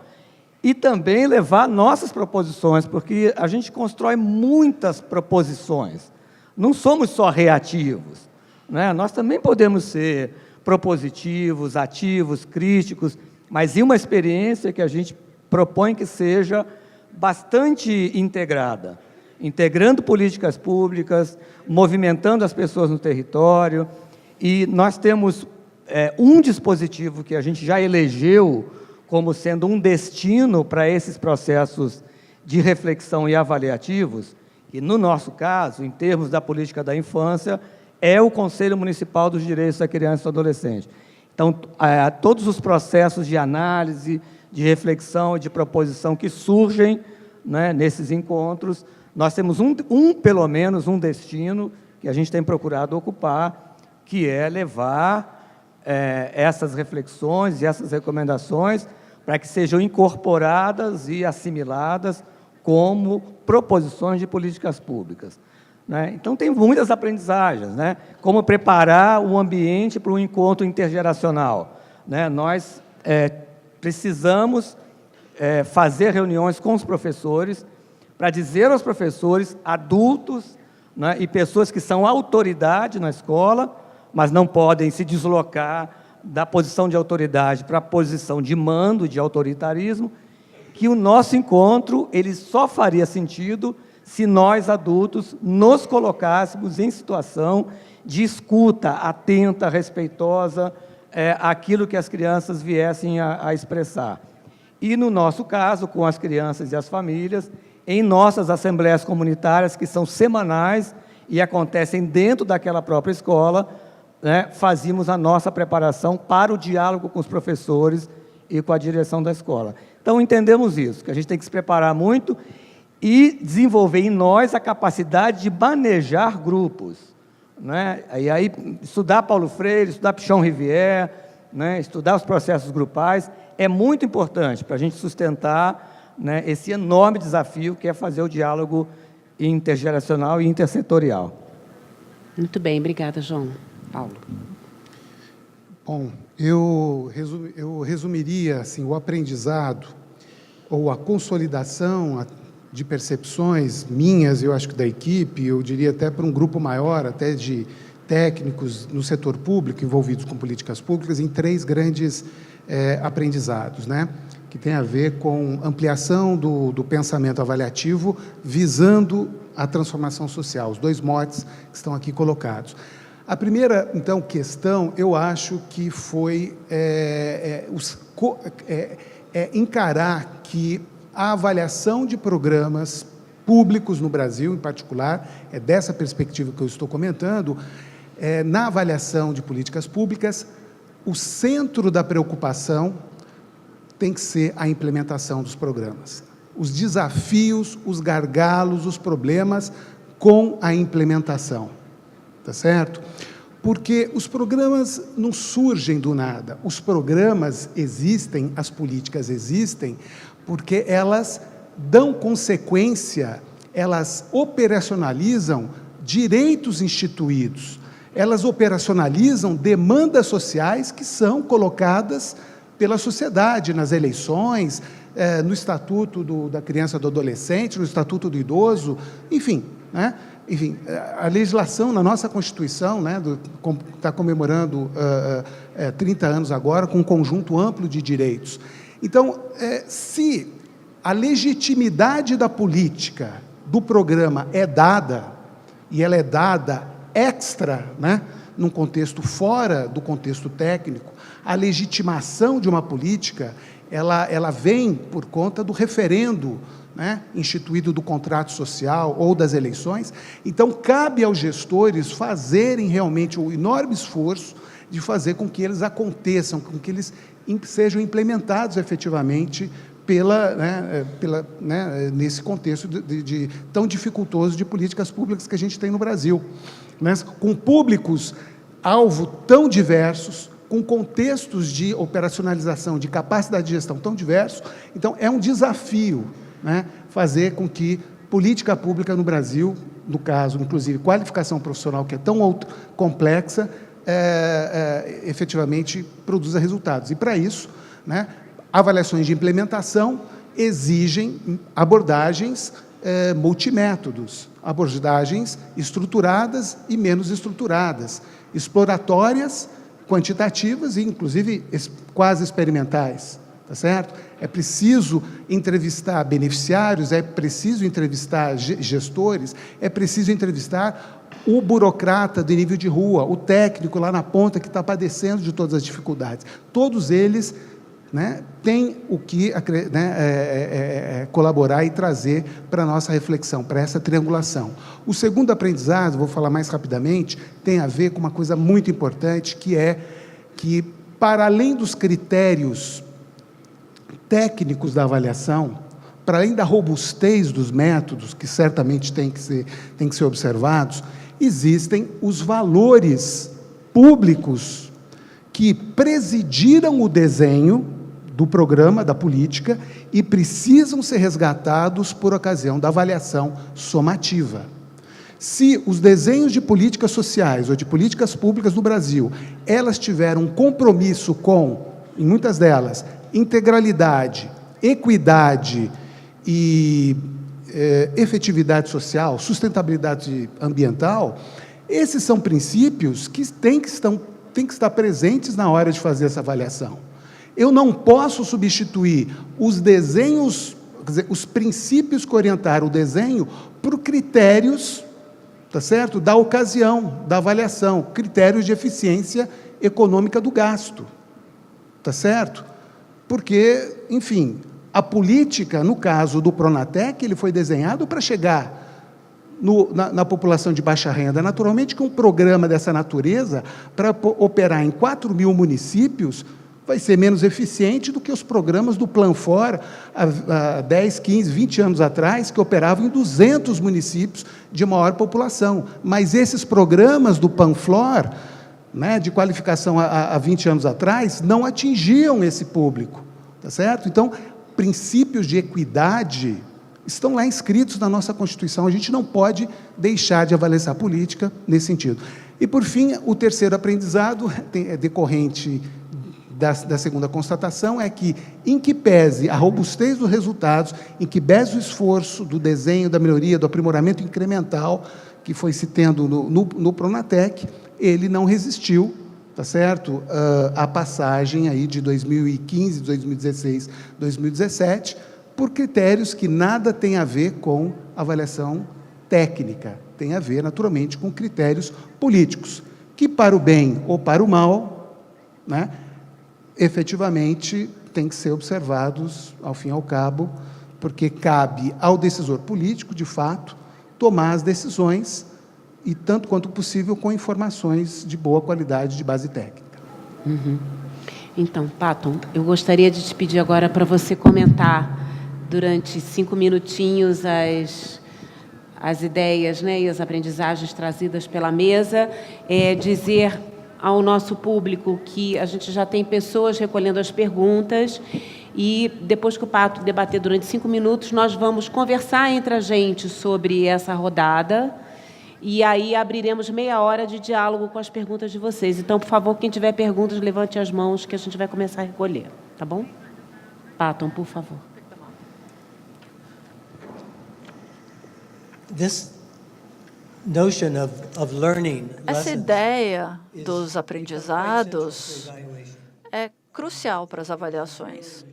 e também levar nossas proposições, porque a gente constrói muitas proposições. Não somos só reativos, né? Nós também podemos ser propositivos, ativos, críticos, mas em uma experiência que a gente propõe que seja bastante integrada, integrando políticas públicas, movimentando as pessoas no território. E nós temos um dispositivo que a gente já elegeu como sendo um destino para esses processos de reflexão e avaliativos, e, no nosso caso, em termos da política da infância, é o Conselho Municipal dos Direitos da Criança e do Adolescente. Então, todos os processos de análise, de reflexão e de proposição que surgem, né, nesses encontros, nós temos pelo menos um destino que a gente tem procurado ocupar, que é levar essas reflexões e essas recomendações para que sejam incorporadas e assimiladas como proposições de políticas públicas, né? Então, tem muitas aprendizagens, né? Como preparar o ambiente para um encontro intergeracional, né? Nós precisamos fazer reuniões com os professores para dizer aos professores, adultos, né, e pessoas que são autoridade na escola, mas não podem se deslocar da posição de autoridade para a posição de mando, de autoritarismo, que o nosso encontro ele só faria sentido se nós, adultos, nos colocássemos em situação de escuta atenta, respeitosa, àquilo que as crianças viessem a expressar. E, no nosso caso, com as crianças e as famílias, em nossas assembleias comunitárias, que são semanais e acontecem dentro daquela própria escola, né, fazíamos a nossa preparação para o diálogo com os professores e com a direção da escola. Então, entendemos isso, que a gente tem que se preparar muito e desenvolver em nós a capacidade de manejar grupos, né? E aí, estudar Paulo Freire, estudar Pichon Rivière, né, estudar os processos grupais, é muito importante para a gente sustentar, né, esse enorme desafio que é fazer o diálogo intergeracional e intersetorial. Muito bem, obrigada, João. Paulo. Bom, eu resumiria assim, o aprendizado ou a consolidação de percepções minhas, eu acho que da equipe, eu diria até para um grupo maior, até de técnicos no setor público envolvidos com políticas públicas, em 3 grandes aprendizados, né? Que tem a ver com ampliação do pensamento avaliativo, visando a transformação social, os 2 motes que estão aqui colocados. A primeira, então, questão, eu acho que foi encarar que a avaliação de programas públicos no Brasil, em particular, é dessa perspectiva que eu estou comentando, na avaliação de políticas públicas, o centro da preocupação tem que ser a implementação dos programas. Os desafios, os gargalos, os problemas com a implementação. Tá certo? Porque os programas não surgem do nada. Os programas existem, as políticas existem, porque elas dão consequência, elas operacionalizam direitos instituídos, elas operacionalizam demandas sociais que são colocadas pela sociedade nas eleições, no Estatuto da Criança e do Adolescente, no Estatuto do Idoso, enfim, né? Enfim, a legislação na nossa Constituição, né, está comemorando 30 anos agora, com um conjunto amplo de direitos. Então, se a legitimidade da política, do programa é dada, e ela é dada extra, né, num contexto fora do contexto técnico, a legitimação de uma política, ela vem por conta do referendo, né, instituído do contrato social ou das eleições. Então, cabe aos gestores fazerem realmente o enorme esforço de fazer com que eles aconteçam, com que eles sejam implementados efetivamente nesse contexto tão dificultoso de políticas públicas que a gente tem no Brasil, né, com públicos-alvo tão diversos, com contextos de operacionalização, de capacidade de gestão tão diversos. Então, é um desafio, né, fazer com que política pública no Brasil, no caso, inclusive, qualificação profissional, que é tão complexa, efetivamente produza resultados. E, para isso, né, avaliações de implementação exigem abordagens multimétodos, abordagens estruturadas e menos estruturadas, exploratórias, quantitativas e, inclusive, quase experimentais. Tá certo? É preciso entrevistar beneficiários, é preciso entrevistar gestores, é preciso entrevistar o burocrata de nível de rua, o técnico lá na ponta que está padecendo de todas as dificuldades. Todos eles, né, têm o que, né, colaborar e trazer para a nossa reflexão, para essa triangulação. O segundo aprendizado, vou falar mais rapidamente, tem a ver com uma coisa muito importante, que é que, para além dos critérios técnicos da avaliação, para além da robustez dos métodos, que certamente têm que ser observados, existem os valores públicos que presidiram o desenho do programa, da política, e precisam ser resgatados por ocasião da avaliação somativa. Se os desenhos de políticas sociais ou de políticas públicas no Brasil, elas tiveram um compromisso com, em muitas delas, integralidade, equidade e efetividade social, sustentabilidade ambiental, esses são princípios que têm que estar presentes na hora de fazer essa avaliação. Eu não posso substituir os desenhos, quer dizer, os princípios que orientaram o desenho por critérios, tá certo? Da ocasião, da avaliação, critérios de eficiência econômica do gasto, tá certo? Porque, enfim, a política, no caso do Pronatec, ele foi desenhado para chegar na população de baixa renda. Naturalmente que um programa dessa natureza, para operar em 4.000 municípios, vai ser menos eficiente do que os programas do Planfor há 10, 15, 20 anos atrás, que operavam em 200 municípios de maior população. Mas esses programas do Planfor, né, de qualificação há 20 anos atrás, não atingiam esse público, tá certo? Então, princípios de equidade estão lá inscritos na nossa Constituição, a gente não pode deixar de avaliar a política nesse sentido. E, por fim, o terceiro aprendizado é decorrente da segunda constatação, é que, em que pese a robustez dos resultados, em que pese o esforço do desenho, da melhoria, do aprimoramento incremental, que foi se tendo no Pronatec, ele não resistiu, tá certo? A passagem aí de 2015, 2016, 2017, por critérios que nada tem a ver com avaliação técnica, tem a ver, naturalmente, com critérios políticos, que, para o bem ou para o mal, né, efetivamente têm que ser observados, ao fim e ao cabo, porque cabe ao decisor político, de fato, tomar as decisões, e tanto quanto possível com informações de boa qualidade, de base técnica. Uhum. Então, Patton, eu gostaria de te pedir agora para você comentar durante 5 minutinhos as ideias, né, e as aprendizagens trazidas pela mesa, dizer ao nosso público que a gente já tem pessoas recolhendo as perguntas e, depois que o Pato debater durante 5 minutos, nós vamos conversar entre a gente sobre essa rodada e aí abriremos meia hora de diálogo com as perguntas de vocês. Então, por favor, quem tiver perguntas, levante as mãos que a gente vai começar a recolher, tá bom? Patton, por favor. Essa ideia dos aprendizados é crucial para as avaliações.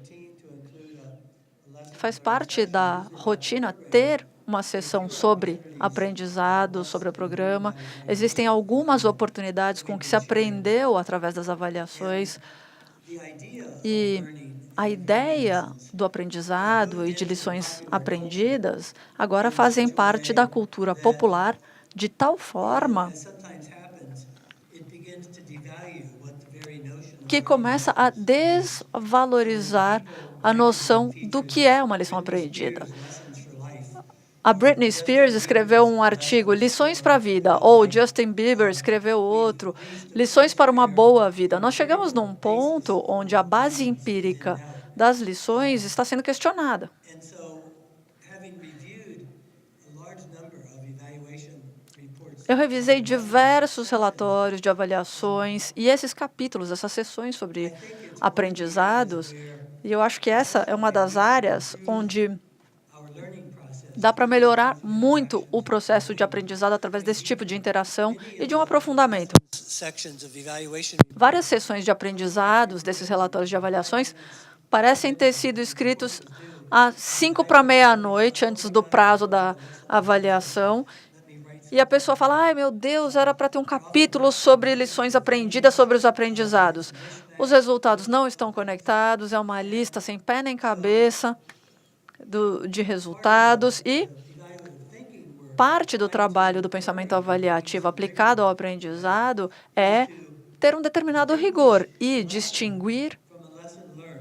Faz parte da rotina ter uma sessão sobre aprendizado, sobre o programa. Existem algumas oportunidades com que se aprendeu através das avaliações. E a ideia do aprendizado e de lições aprendidas agora fazem parte da cultura popular de tal forma que começa a desvalorizar a noção do que é uma lição aprendida. A Britney Spears escreveu um artigo, Lições para a Vida, ou Justin Bieber escreveu outro, Lições para uma Boa Vida. Nós chegamos num ponto onde a base empírica das lições está sendo questionada. Eu revisei diversos relatórios de avaliações e esses capítulos, essas sessões sobre aprendizados, E eu acho que essa é uma das áreas onde dá para melhorar muito o processo de aprendizado através desse tipo de interação e de um aprofundamento. Várias sessões de aprendizados desses relatórios de avaliações parecem ter sido escritos às 5 para meia-noite, antes do prazo da avaliação. E a pessoa fala, ai, meu Deus, era para ter um capítulo sobre lições aprendidas sobre os aprendizados. Os resultados não estão conectados, é uma lista sem pé nem cabeça de resultados. E parte do trabalho do pensamento avaliativo aplicado ao aprendizado é ter um determinado rigor e distinguir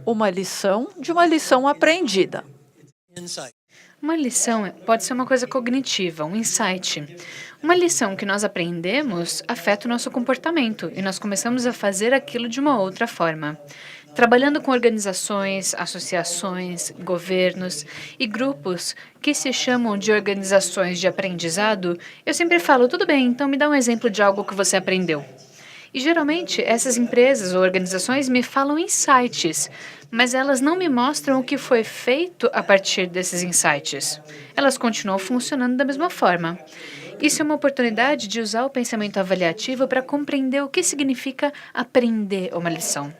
uma lição de uma lição aprendida. Uma lição pode ser uma coisa cognitiva, um insight. Uma lição que nós aprendemos afeta o nosso comportamento e nós começamos a fazer aquilo de uma outra forma. Trabalhando com organizações, associações, governos e grupos que se chamam de organizações de aprendizado, eu sempre falo, tudo bem, então me dá um exemplo de algo que você aprendeu. E geralmente essas empresas ou organizações me falam insights, mas elas não me mostram o que foi feito a partir desses insights. Elas continuam funcionando da mesma forma. Isso é uma oportunidade de usar o pensamento avaliativo para compreender o que significa aprender uma lição.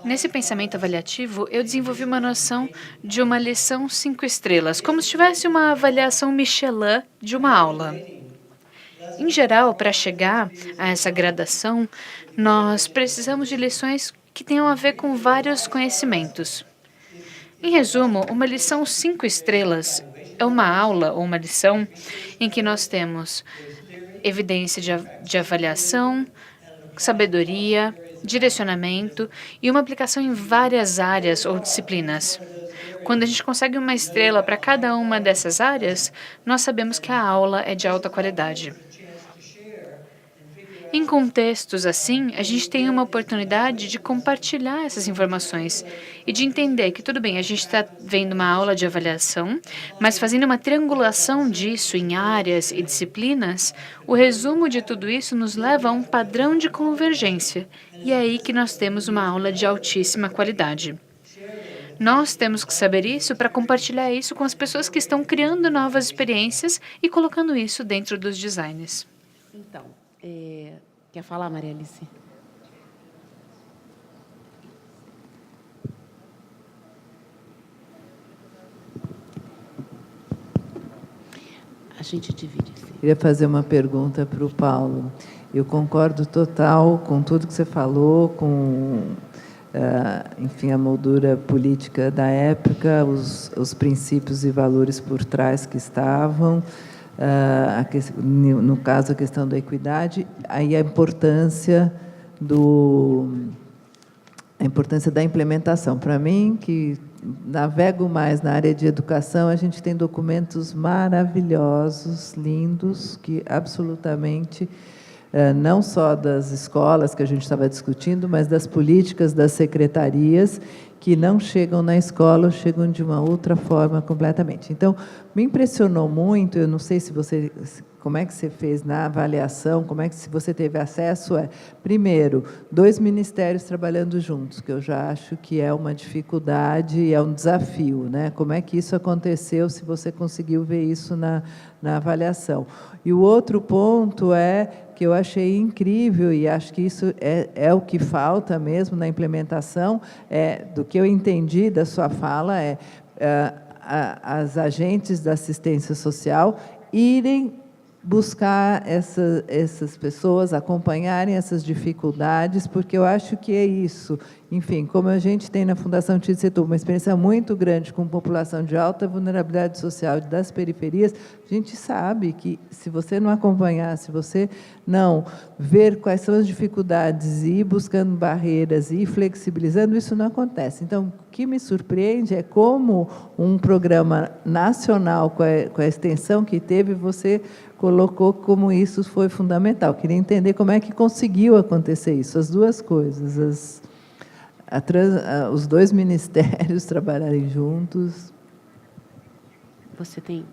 Nesse pensamento avaliativo, eu desenvolvi uma noção de uma lição 5 estrelas, como se tivesse uma avaliação Michelin de uma aula. Em geral, para chegar a essa gradação, nós precisamos de lições que tenham a ver com vários conhecimentos. Em resumo, uma lição 5 estrelas é uma aula ou uma lição em que nós temos evidência de avaliação, sabedoria, direcionamento e uma aplicação em várias áreas ou disciplinas. Quando a gente consegue uma estrela para cada uma dessas áreas, nós sabemos que a aula é de alta qualidade. Em contextos assim, a gente tem uma oportunidade de compartilhar essas informações e de entender que, tudo bem, a gente está vendo uma aula de avaliação, mas fazendo uma triangulação disso em áreas e disciplinas, o resumo de tudo isso nos leva a um padrão de convergência. E é aí que nós temos uma aula de altíssima qualidade. Nós temos que saber isso para compartilhar isso com as pessoas que estão criando novas experiências e colocando isso dentro dos designs. Então, quer falar, Maria Alice? A gente divide. Queria fazer uma pergunta para o Paulo. Eu concordo total com tudo que você falou, com, enfim, a moldura política da época, os princípios e valores por trás que estavam. No caso, a questão da equidade, aí a importância da implementação. Para mim, que navego mais na área de educação, a gente tem documentos maravilhosos, lindos, que absolutamente, não só das escolas que a gente estava discutindo, mas das políticas das secretarias, que não chegam na escola, ou chegam de uma outra forma completamente. Então, me impressionou muito, eu não sei se você, como é que você fez na avaliação, como é que se você teve acesso primeiro, 2 ministérios trabalhando juntos, que eu já acho que é uma dificuldade e é um desafio, né? Como é que isso aconteceu, se você conseguiu ver isso na avaliação. E o outro ponto que eu achei incrível, e acho que isso é o que falta mesmo na implementação, do que eu entendi da sua fala, as agentes da assistência social irem buscar essas pessoas, acompanharem essas dificuldades, porque eu acho que é isso. Enfim, como a gente tem na Fundação Tídio Setu uma experiência muito grande com população de alta vulnerabilidade social das periferias, a gente sabe que, se você não acompanhar, se você não ver quais são as dificuldades e ir buscando barreiras e ir flexibilizando, isso não acontece. Então, o que me surpreende é como um programa nacional, com a extensão que teve, você colocou como isso foi fundamental. Queria entender como é que conseguiu acontecer isso, as duas coisas, os 2 ministérios trabalharem juntos. Você tem?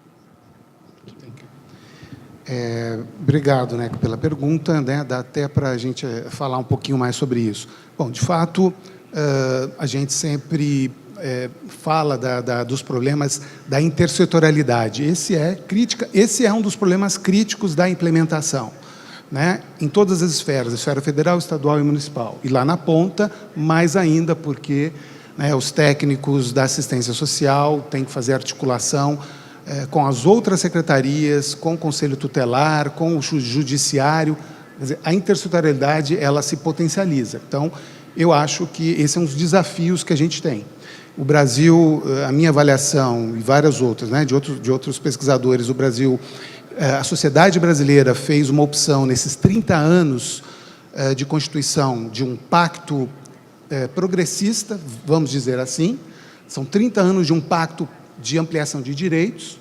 Obrigado, né, pela pergunta, né, dá até para a gente falar um pouquinho mais sobre isso. Bom, de fato, a gente sempre fala dos problemas da intersetorialidade. Esse é um dos problemas críticos da implementação, né, em todas as esferas, esfera federal, estadual e municipal. E lá na ponta, mais ainda, porque, né, os técnicos da assistência social têm que fazer articulação com as outras secretarias, com o Conselho Tutelar, com o Judiciário. Quer dizer, a intersetorialidade, ela se potencializa. Então, eu acho que esse é um dos desafios que a gente tem. O Brasil, a minha avaliação, e várias outras, né, de outros pesquisadores, o Brasil, a sociedade brasileira fez uma opção nesses 30 anos de Constituição, de um pacto progressista, vamos dizer assim. São 30 anos de um pacto de ampliação de direitos,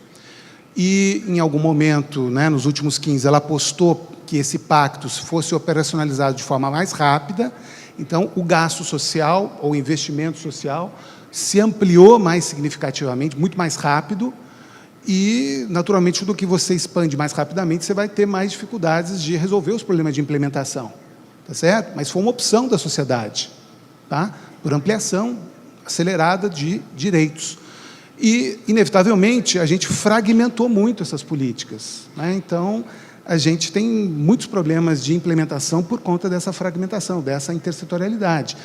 e, em algum momento, né, nos últimos 15, ela apostou que esse pacto fosse operacionalizado de forma mais rápida. Então, o gasto social, ou investimento social, se ampliou mais significativamente, muito mais rápido, e, naturalmente, do que você expande mais rapidamente, você vai ter mais dificuldades de resolver os problemas de implementação, tá certo? Mas foi uma opção da sociedade, tá? Por ampliação acelerada de direitos. E, inevitavelmente, a gente fragmentou muito essas políticas, né? Então, a gente tem muitos problemas de implementação por conta dessa fragmentação, dessa intersetorialidade.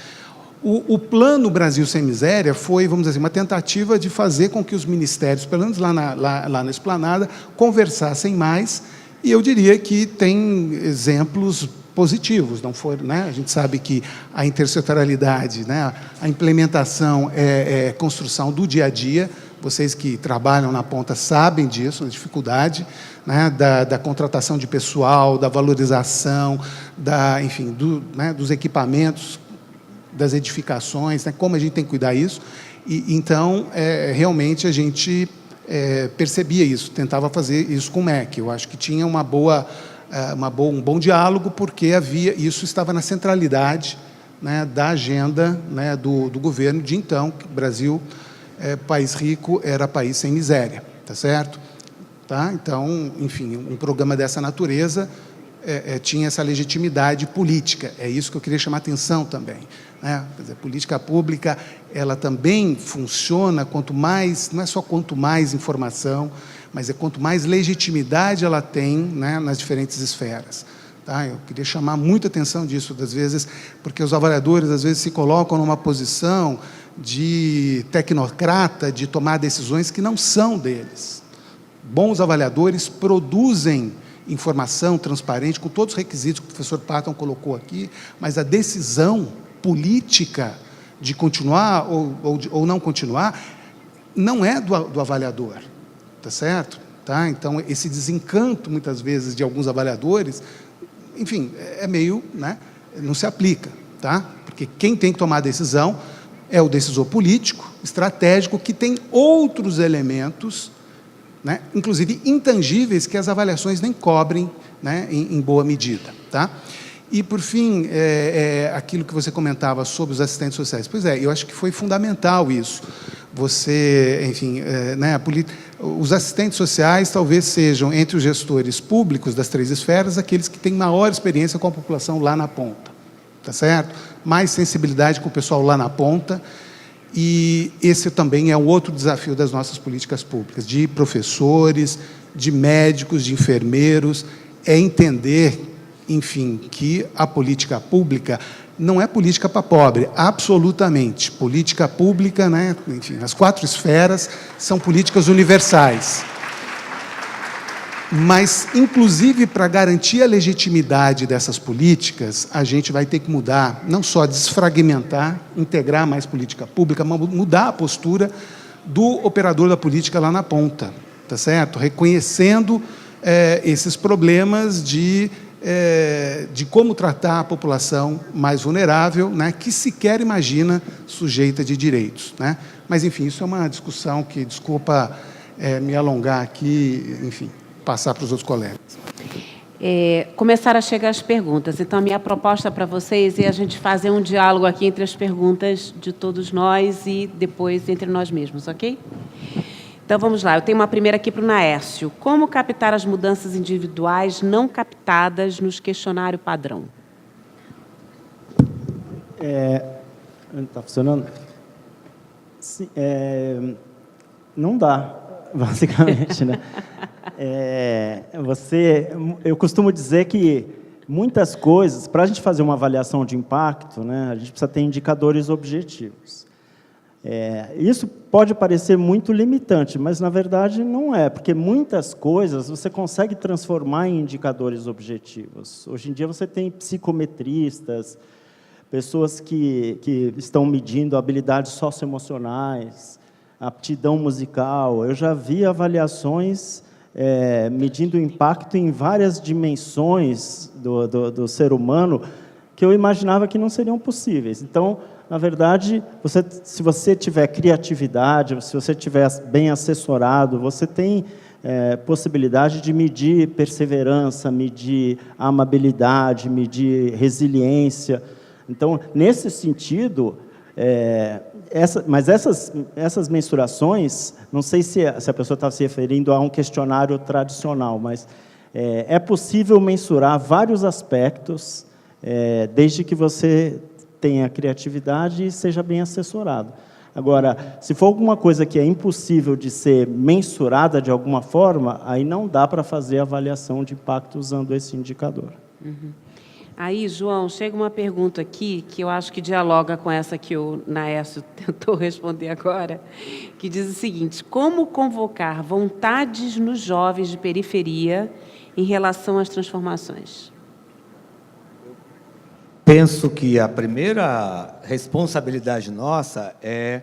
O Plano Brasil Sem Miséria foi, vamos dizer assim, uma tentativa de fazer com que os ministérios, pelo menos lá na Esplanada, conversassem mais, e eu diria que tem exemplos positivos, não foi, né? A gente sabe que a intersetorialidade, né, a implementação é construção do dia a dia. Vocês que trabalham na ponta sabem disso, a dificuldade, né, da contratação de pessoal, da valorização, enfim, né, dos equipamentos, das edificações, né, como a gente tem que cuidar disso. E, então, realmente, a gente percebia isso, tentava fazer isso com o MEC. Eu acho que tinha um bom diálogo, porque isso estava na centralidade, né, da agenda, né, do governo de então, que o Brasil, país rico, era país sem miséria, tá certo? Tá? Então, enfim, um programa dessa natureza tinha essa legitimidade política. É isso que eu queria chamar a atenção também, né? Quer dizer, a política pública, ela também funciona quanto mais, não é só quanto mais informação, mas quanto mais legitimidade ela tem, né, nas diferentes esferas. Tá? Eu queria chamar muita atenção disso, às vezes, porque os avaliadores, às vezes, se colocam numa posição de tecnocrata, de tomar decisões que não são deles. Bons avaliadores produzem informação transparente, com todos os requisitos que o professor Patton colocou aqui, mas a decisão política de continuar ou não continuar não é do avaliador, tá certo? Tá? Então, esse desencanto, muitas vezes, de alguns avaliadores, enfim, é meio, né, não se aplica, tá? Porque quem tem que tomar a decisão é o decisor político, estratégico, que tem outros elementos, né, inclusive intangíveis, que as avaliações nem cobrem, né, em boa medida. Tá? E, por fim, aquilo que você comentava sobre os assistentes sociais. Pois é, eu acho que foi fundamental isso. Você, enfim, né, os assistentes sociais talvez sejam, entre os gestores públicos das 3 esferas, aqueles que têm maior experiência com a população lá na ponta. Tá certo? Mais sensibilidade com o pessoal lá na ponta, e esse também é um outro desafio das nossas políticas públicas, de professores, de médicos, de enfermeiros, é entender, enfim, que a política pública não é política para pobre, absolutamente. Política pública, né, enfim, as 4 esferas são políticas universais. Mas, inclusive, para garantir a legitimidade dessas políticas, a gente vai ter que mudar, não só desfragmentar, integrar mais política pública, mas mudar a postura do operador da política lá na ponta, tá certo? Reconhecendo esses problemas de como tratar a população mais vulnerável, né, que sequer imagina sujeita de direitos, né? Mas, enfim, isso é uma discussão que, desculpa me alongar aqui, enfim, passar para os outros colegas. Começaram a chegar as perguntas. Então, a minha proposta para vocês é a gente fazer um diálogo aqui entre as perguntas de todos nós e depois entre nós mesmos, ok? Então, vamos lá. Eu tenho uma primeira aqui para o Naércio. Como captar as mudanças individuais não captadas nos questionário padrão? Está funcionando? Sim, não dá, basicamente, né? Eu costumo dizer que muitas coisas, para a gente fazer uma avaliação de impacto, né, a gente precisa ter indicadores objetivos. Isso pode parecer muito limitante, mas, na verdade, não é, porque muitas coisas você consegue transformar em indicadores objetivos. Hoje em dia, você tem psicometristas, pessoas que estão medindo habilidades socioemocionais, aptidão musical. Eu já vi avaliações medindo o impacto em várias dimensões do ser humano que eu imaginava que não seriam possíveis. Então, na verdade, se você tiver criatividade, se você estiver bem assessorado, você tem possibilidade de medir perseverança, medir amabilidade, medir resiliência. Então, nesse sentido, mas essas mensurações, não sei se a pessoa está se referindo a um questionário tradicional, mas é possível mensurar vários aspectos, desde que você tenha criatividade e seja bem assessorado. Agora, se for alguma coisa que é impossível de ser mensurada de alguma forma, aí não dá para fazer avaliação de impacto usando esse indicador. Uhum. Aí, João, chega uma pergunta aqui que eu acho que dialoga com essa que o Naércio tentou responder agora, que diz o seguinte: como convocar vontades nos jovens de periferia em relação às transformações? Penso que a primeira responsabilidade nossa é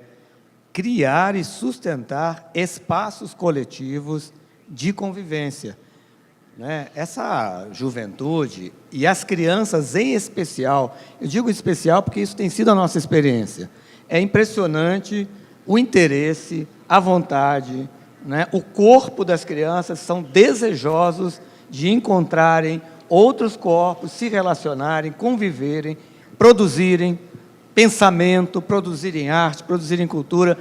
criar e sustentar espaços coletivos de convivência. Essa juventude, e as crianças em especial, eu digo especial porque isso tem sido a nossa experiência, é impressionante o interesse, a vontade, o corpo das crianças são desejosos de encontrarem outros corpos, se relacionarem, conviverem, produzirem pensamento, produzirem arte, produzirem cultura.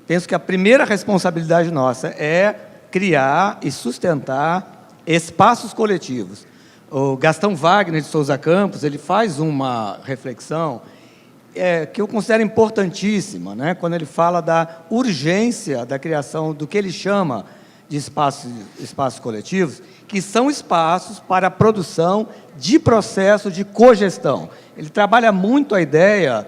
Penso que a primeira responsabilidade nossa é criar e sustentar espaços coletivos. O Gastão Wagner de Souza Campos, ele faz uma reflexão que eu considero importantíssima, quando ele fala da urgência da criação do que ele chama de espaços coletivos, que são espaços para a produção de processo de cogestão. Ele trabalha muito a ideia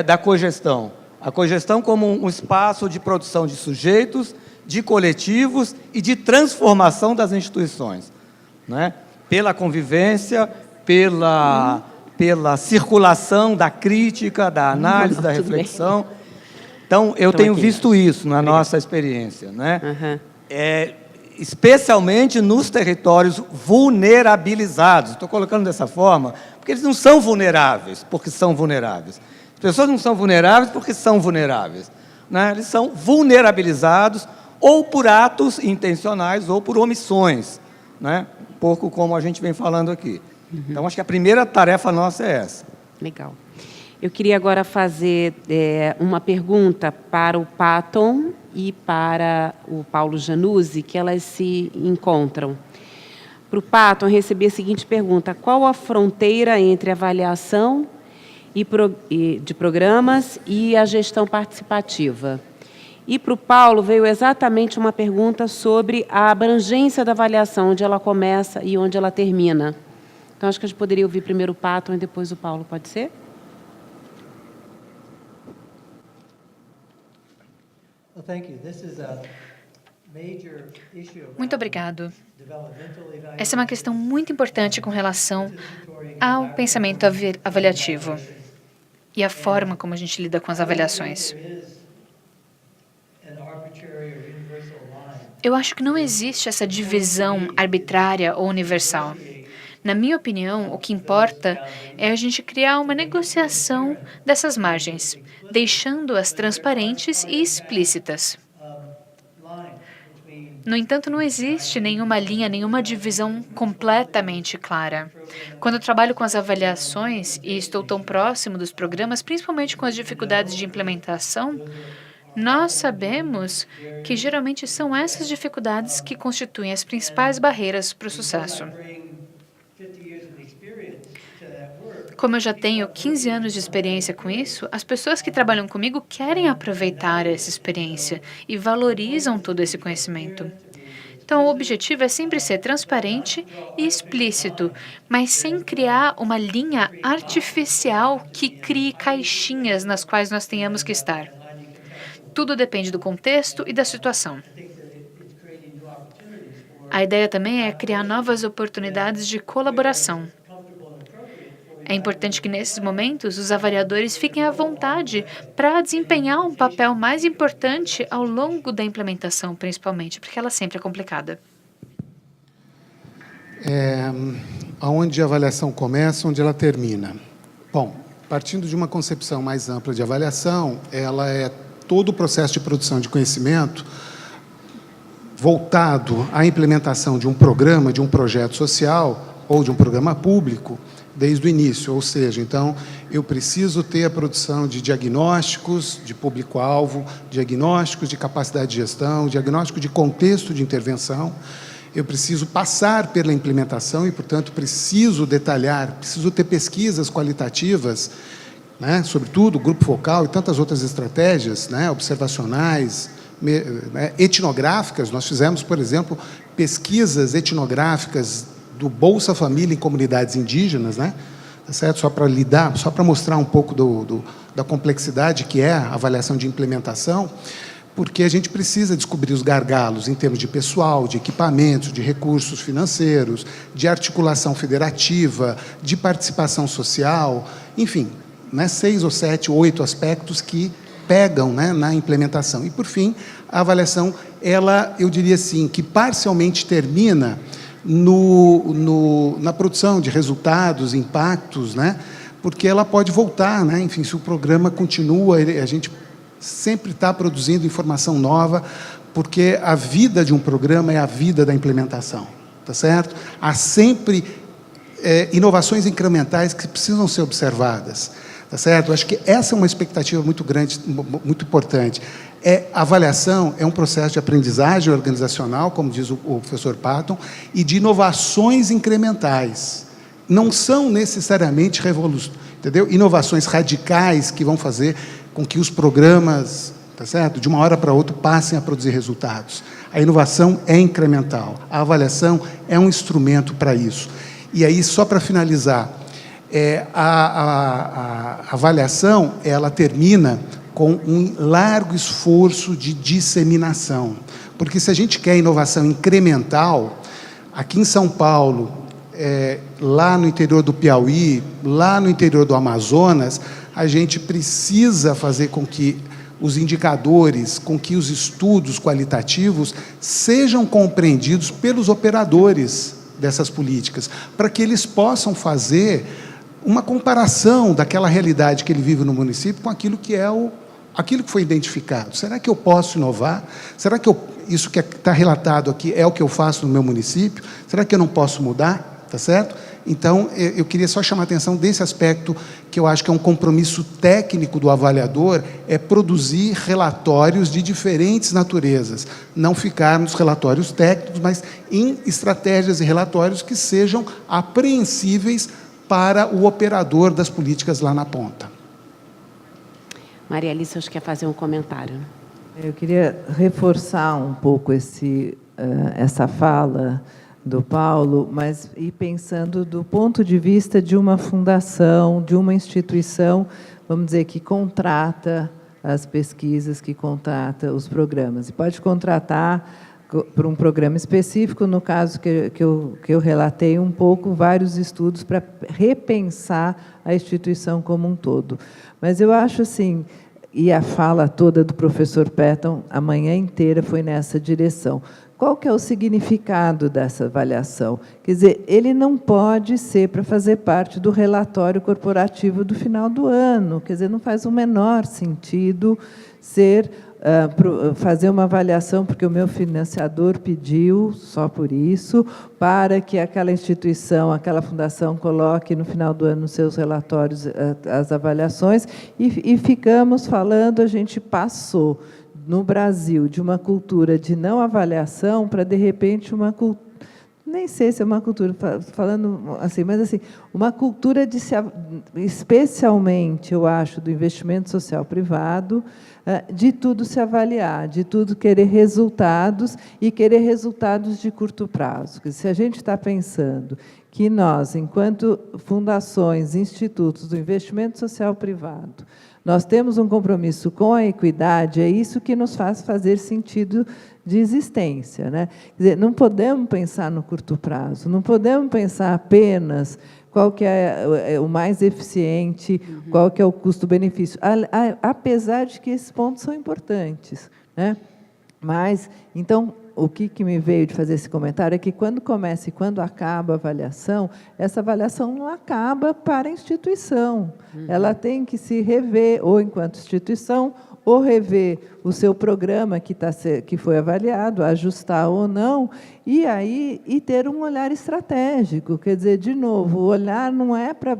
da cogestão. A cogestão como um espaço de produção de sujeitos, de coletivos e de transformação das instituições. Pela convivência, pela circulação da crítica, da análise, da reflexão. Então, eu tenho visto isso na nossa experiência. Especialmente nos territórios vulnerabilizados. Estou colocando dessa forma, porque eles não são vulneráveis, porque são vulneráveis. As pessoas não são vulneráveis porque são vulneráveis. Eles são vulnerabilizados ou por atos intencionais ou por omissões. Um pouco como a gente vem falando aqui. Então, acho que a primeira tarefa nossa é essa. Legal. Eu queria agora fazer uma pergunta para o Patton e para o Paulo Januzzi, que elas se encontram. Para o Patton, eu recebi a seguinte pergunta: qual a fronteira entre avaliação de programas e a gestão participativa? E para o Paulo veio exatamente uma pergunta sobre a abrangência da avaliação, onde ela começa e onde ela termina. Então, acho que a gente poderia ouvir primeiro o Patton e depois o Paulo, pode ser? Muito obrigado. Essa é uma questão muito importante com relação ao pensamento avaliativo e a forma como a gente lida com as avaliações. Eu acho que não existe essa divisão arbitrária ou universal. Na minha opinião, o que importa é a gente criar uma negociação dessas margens, deixando-as transparentes e explícitas. No entanto, não existe nenhuma linha, nenhuma divisão completamente clara. Quando eu trabalho com as avaliações e estou tão próximo dos programas, principalmente com as dificuldades de implementação, Nós sabemos que geralmente são essas dificuldades que constituem as principais barreiras para o sucesso. Como eu já tenho 15 anos de experiência com isso, as pessoas que trabalham comigo querem aproveitar essa experiência e valorizam todo esse conhecimento. Então, o objetivo é sempre ser transparente e explícito, mas sem criar uma linha artificial que crie caixinhas nas quais nós tenhamos que estar. Tudo depende do contexto e da situação. A ideia também é criar novas oportunidades de colaboração. É importante que, nesses momentos, os avaliadores fiquem à vontade para desempenhar um papel mais importante ao longo da implementação, principalmente, porque ela sempre é complicada. Aonde a avaliação começa, onde ela termina? Bom, partindo de uma concepção mais ampla de avaliação, ela é todo o processo de produção de conhecimento voltado à implementação de um programa, de um projeto social ou de um programa público, desde o início, ou seja, então, eu preciso ter a produção de diagnósticos de público-alvo, diagnósticos de capacidade de gestão, diagnóstico de contexto de intervenção, eu preciso passar pela implementação e, portanto, preciso detalhar, preciso ter pesquisas qualitativas, né, sobretudo o grupo focal e tantas outras estratégias, né, observacionais, etnográficas. Nós fizemos, por exemplo, pesquisas etnográficas do Bolsa Família em comunidades indígenas, né? Tá certo? Só para mostrar um pouco da complexidade que é a avaliação de implementação, porque a gente precisa descobrir os gargalos em termos de pessoal, de equipamentos, de recursos financeiros, de articulação federativa, de participação social, enfim, né? 6 ou 7 ou 8 aspectos que pegam, né, na implementação. E, por fim, a avaliação, ela, eu diria assim, que parcialmente termina na produção de resultados, impactos, né? Porque ela pode voltar, né? Enfim, se o programa continua, a gente sempre está produzindo informação nova, porque a vida de um programa é a vida da implementação, tá certo? Há sempre inovações incrementais que precisam ser observadas, tá certo? Acho que essa é uma expectativa muito grande, muito importante. A avaliação é um processo de aprendizagem organizacional, como diz o professor Patton, e de inovações incrementais. Não são necessariamente inovações radicais que vão fazer com que os programas, tá certo, de uma hora para outra, passem a produzir resultados. A inovação é incremental. A avaliação é um instrumento para isso. E aí, só para finalizar, a avaliação, ela termina com um largo esforço de disseminação. Porque se a gente quer inovação incremental, aqui em São Paulo, lá no interior do Piauí, lá no interior do Amazonas, a gente precisa fazer com que os indicadores, com que os estudos qualitativos sejam compreendidos pelos operadores dessas políticas, para que eles possam fazer uma comparação daquela realidade que ele vive no município com aquilo que aquilo que foi identificado. Será que eu posso inovar? Será que isso que está relatado aqui é o que eu faço no meu município? Será que eu não posso mudar? Tá certo? Então, eu queria só chamar a atenção desse aspecto, que eu acho que é um compromisso técnico do avaliador, é produzir relatórios de diferentes naturezas. Não ficar nos relatórios técnicos, mas em estratégias e relatórios que sejam apreensíveis para o operador das políticas lá na ponta. Maria Alice, acho que quer fazer um comentário. Eu queria reforçar um pouco essa fala do Paulo, mas ir pensando do ponto de vista de uma fundação, de uma instituição, vamos dizer, que contrata as pesquisas, que contrata os programas. E pode contratar por um programa específico, no caso que eu relatei um pouco, vários estudos para repensar a instituição como um todo. Mas eu acho assim, e a fala toda do professor Patton, a manhã inteira foi nessa direção. Qual que é o significado dessa avaliação? Quer dizer, ele não pode ser para fazer parte do relatório corporativo do final do ano. Quer dizer, não faz o menor sentido ser fazer uma avaliação, porque o meu financiador pediu, só por isso, para que aquela instituição, aquela fundação coloque no final do ano nos seus relatórios as avaliações, e ficamos falando, a gente passou no Brasil de uma cultura de não avaliação para, de repente, uma cultura, nem sei se é uma cultura, falando assim, mas assim, uma cultura de especialmente, eu acho, do investimento social privado, de tudo se avaliar, de tudo querer resultados e querer resultados de curto prazo. Se a gente está pensando que nós, enquanto fundações, institutos do investimento social privado, nós temos um compromisso com a equidade, é isso que nos faz fazer sentido de existência, né? Quer dizer, não podemos pensar no curto prazo, não podemos pensar apenas qual que é o mais eficiente, qual que é o custo-benefício, apesar de que esses pontos são importantes, né? Mas, então, o que me veio de fazer esse comentário é que, quando começa e quando acaba a avaliação, essa avaliação não acaba para a instituição. Ela tem que se rever, ou enquanto instituição, ou rever o seu programa que foi avaliado, ajustar ou não, e ter um olhar estratégico. Quer dizer, de novo, o olhar não é para...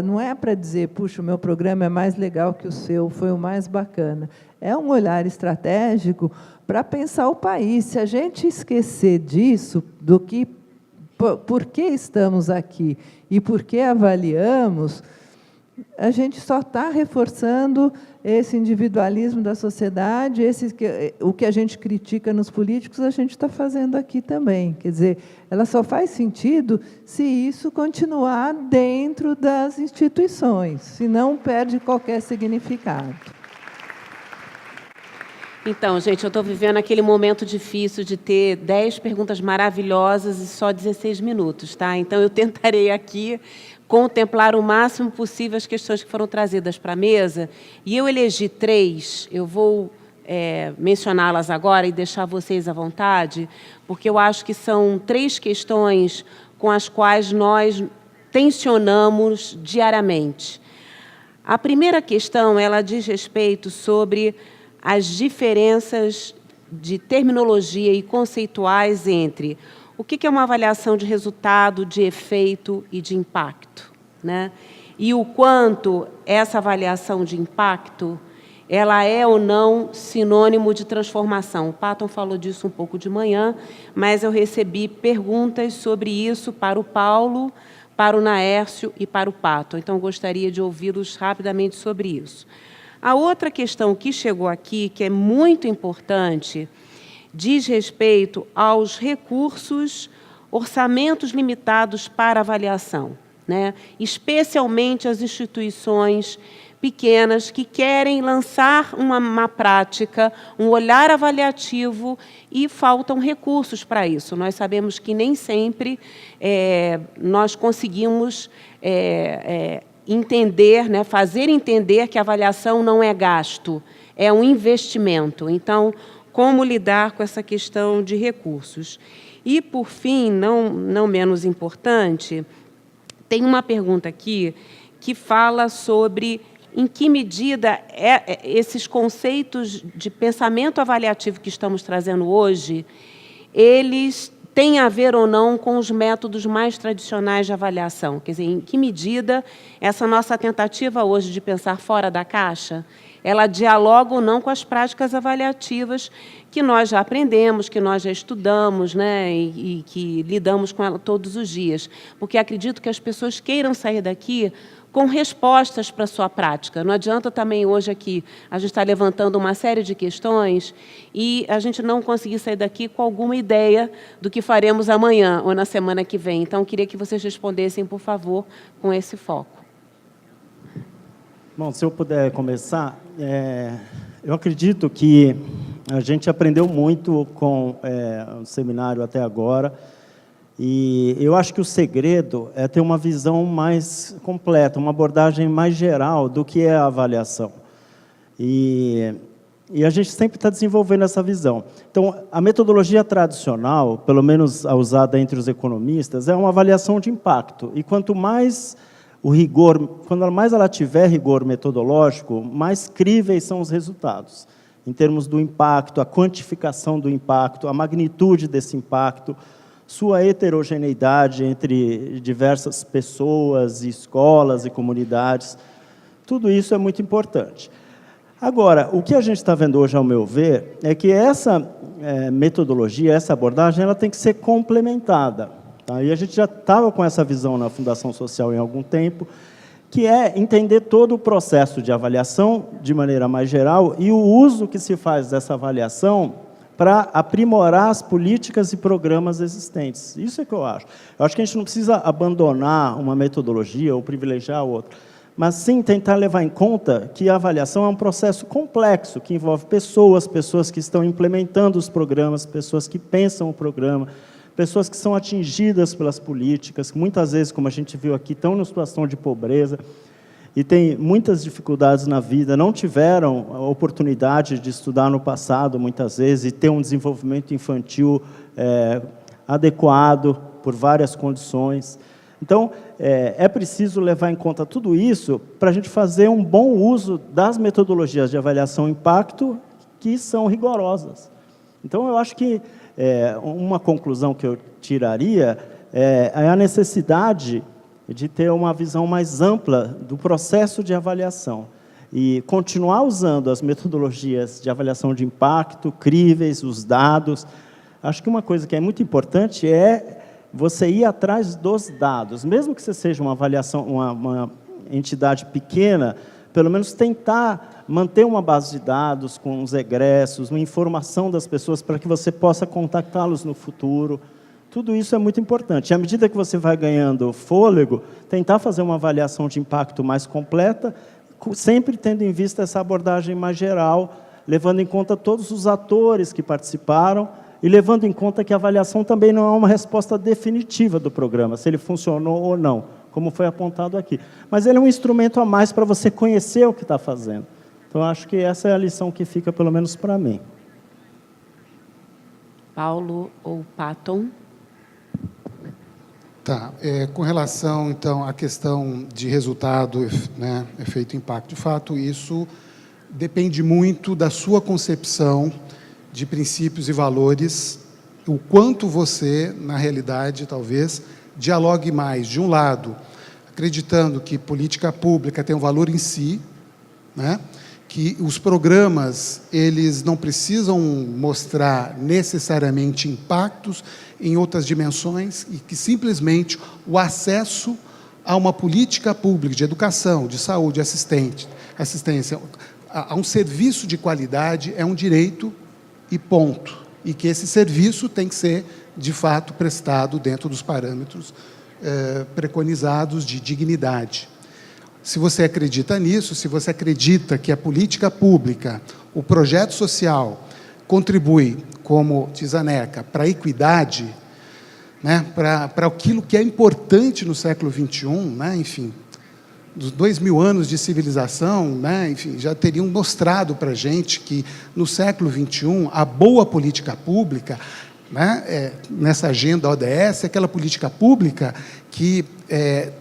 não é para dizer, puxa, o meu programa é mais legal que o seu, foi o mais bacana. É um olhar estratégico para pensar o país. Se a gente esquecer disso, por que estamos aqui e por que avaliamos, a gente só está reforçando esse individualismo da sociedade, o que a gente critica nos políticos, a gente está fazendo aqui também. Quer dizer, ela só faz sentido se isso continuar dentro das instituições, senão perde qualquer significado. Então, gente, eu estou vivendo aquele momento difícil de ter 10 perguntas maravilhosas e só 16 minutos, tá? Então, eu tentarei aqui contemplar o máximo possível as questões que foram trazidas para a mesa, e eu elegi 3, eu vou mencioná-las agora e deixar vocês à vontade, porque eu acho que são 3 questões com as quais nós tensionamos diariamente. A primeira questão, ela diz respeito sobre as diferenças de terminologia e conceituais entre o que é uma avaliação de resultado, de efeito e de impacto, né? E o quanto essa avaliação de impacto, ela é ou não sinônimo de transformação. O Patton falou disso um pouco de manhã, mas eu recebi perguntas sobre isso para o Paulo, para o Naércio e para o Patton. Então, eu gostaria de ouvi-los rapidamente sobre isso. A outra questão que chegou aqui, que é muito importante, diz respeito aos recursos, orçamentos limitados para avaliação, né? Especialmente as instituições pequenas que querem lançar uma prática, um olhar avaliativo, e faltam recursos para isso. Nós sabemos que nem sempre nós conseguimos entender, né, fazer entender que a avaliação não é gasto, é um investimento. Então, como lidar com essa questão de recursos? E, por fim, não menos importante, tem uma pergunta aqui que fala sobre em que medida esses conceitos de pensamento avaliativo que estamos trazendo hoje, eles têm a ver ou não com os métodos mais tradicionais de avaliação. Quer dizer, em que medida essa nossa tentativa hoje de pensar fora da caixa, ela dialoga ou não com as práticas avaliativas que nós já aprendemos, que nós já estudamos, né, e que lidamos com ela todos os dias. Porque acredito que as pessoas queiram sair daqui com respostas para a sua prática. Não adianta também hoje aqui a gente estar levantando uma série de questões e a gente não conseguir sair daqui com alguma ideia do que faremos amanhã ou na semana que vem. Então, queria que vocês respondessem, por favor, com esse foco. Bom, se eu puder começar, eu acredito que a gente aprendeu muito com o seminário até agora, e eu acho que o segredo é ter uma visão mais completa, uma abordagem mais geral do que é a avaliação. E a gente sempre está desenvolvendo essa visão. Então, a metodologia tradicional, pelo menos a usada entre os economistas, é uma avaliação de impacto. E quanto mais o rigor, quando mais ela tiver rigor metodológico, mais críveis são os resultados, em termos do impacto, a quantificação do impacto, a magnitude desse impacto, sua heterogeneidade entre diversas pessoas, escolas e comunidades. Tudo isso é muito importante. Agora, o que a gente está vendo hoje, ao meu ver, é que essa metodologia, essa abordagem, ela tem que ser complementada. Tá? E a gente já estava com essa visão na Fundação Social em algum tempo, que é entender todo o processo de avaliação de maneira mais geral e o uso que se faz dessa avaliação para aprimorar as políticas e programas existentes. Isso é que eu acho. Eu acho que a gente não precisa abandonar uma metodologia ou privilegiar outra, mas sim tentar levar em conta que a avaliação é um processo complexo, que envolve pessoas, pessoas que estão implementando os programas, pessoas que pensam o programa, pessoas que são atingidas pelas políticas, que muitas vezes, como a gente viu aqui, estão em situação de pobreza e têm muitas dificuldades na vida, não tiveram a oportunidade de estudar no passado, muitas vezes, e ter um desenvolvimento infantil adequado por várias condições. Então, é preciso levar em conta tudo isso para a gente fazer um bom uso das metodologias de avaliação impacto que são rigorosas. Então, eu acho que uma conclusão que eu tiraria é a necessidade de ter uma visão mais ampla do processo de avaliação e continuar usando as metodologias de avaliação de impacto, críveis, os dados. Acho que uma coisa que é muito importante é você ir atrás dos dados. Mesmo que você seja uma avaliação, uma entidade pequena, pelo menos tentar manter uma base de dados com os egressos, uma informação das pessoas para que você possa contactá-los no futuro. Tudo isso é muito importante. E à medida que você vai ganhando fôlego, tentar fazer uma avaliação de impacto mais completa, sempre tendo em vista essa abordagem mais geral, levando em conta todos os atores que participaram e levando em conta que a avaliação também não é uma resposta definitiva do programa, se ele funcionou ou não, como foi apontado aqui. Mas ele é um instrumento a mais para você conhecer o que está fazendo. Então, acho que essa é a lição que fica, pelo menos para mim. Paulo ou Patton? Tá. Com relação, então, à questão de resultado, né, efeito impacto, de fato, isso depende muito da sua concepção de princípios e valores, o quanto você, na realidade, talvez, dialogue mais, de um lado, acreditando que política pública tem um valor em si, né, que os programas eles não precisam mostrar necessariamente impactos em outras dimensões e que simplesmente o acesso a uma política pública de educação, de saúde, assistência, a um serviço de qualidade é um direito e ponto. E que esse serviço tem que ser, de fato, prestado dentro dos parâmetros preconizados de dignidade. Se você acredita nisso, se você acredita que a política pública, o projeto social, contribui, como diz a NECA, para a equidade, né, para aquilo que é importante no século XXI, né, enfim, dos 2000 anos de civilização, né, enfim, já teriam mostrado para a gente que, no século XXI, a boa política pública, né, nessa agenda ODS, é aquela política pública que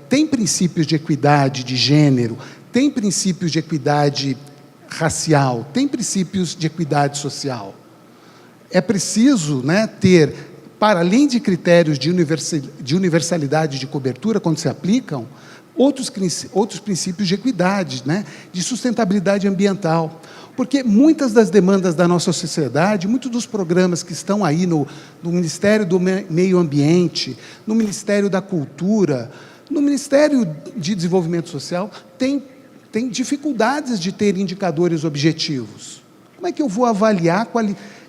tem princípios de equidade de gênero, tem princípios de equidade racial, tem princípios de equidade social. É preciso, né, ter, para além de critérios de universalidade de cobertura, quando se aplicam, outros princípios de equidade, né, de sustentabilidade ambiental. Porque muitas das demandas da nossa sociedade, muitos dos programas que estão aí no Ministério do Meio Ambiente, no Ministério da Cultura, no Ministério de Desenvolvimento Social, tem dificuldades de ter indicadores objetivos. Como é que eu vou avaliar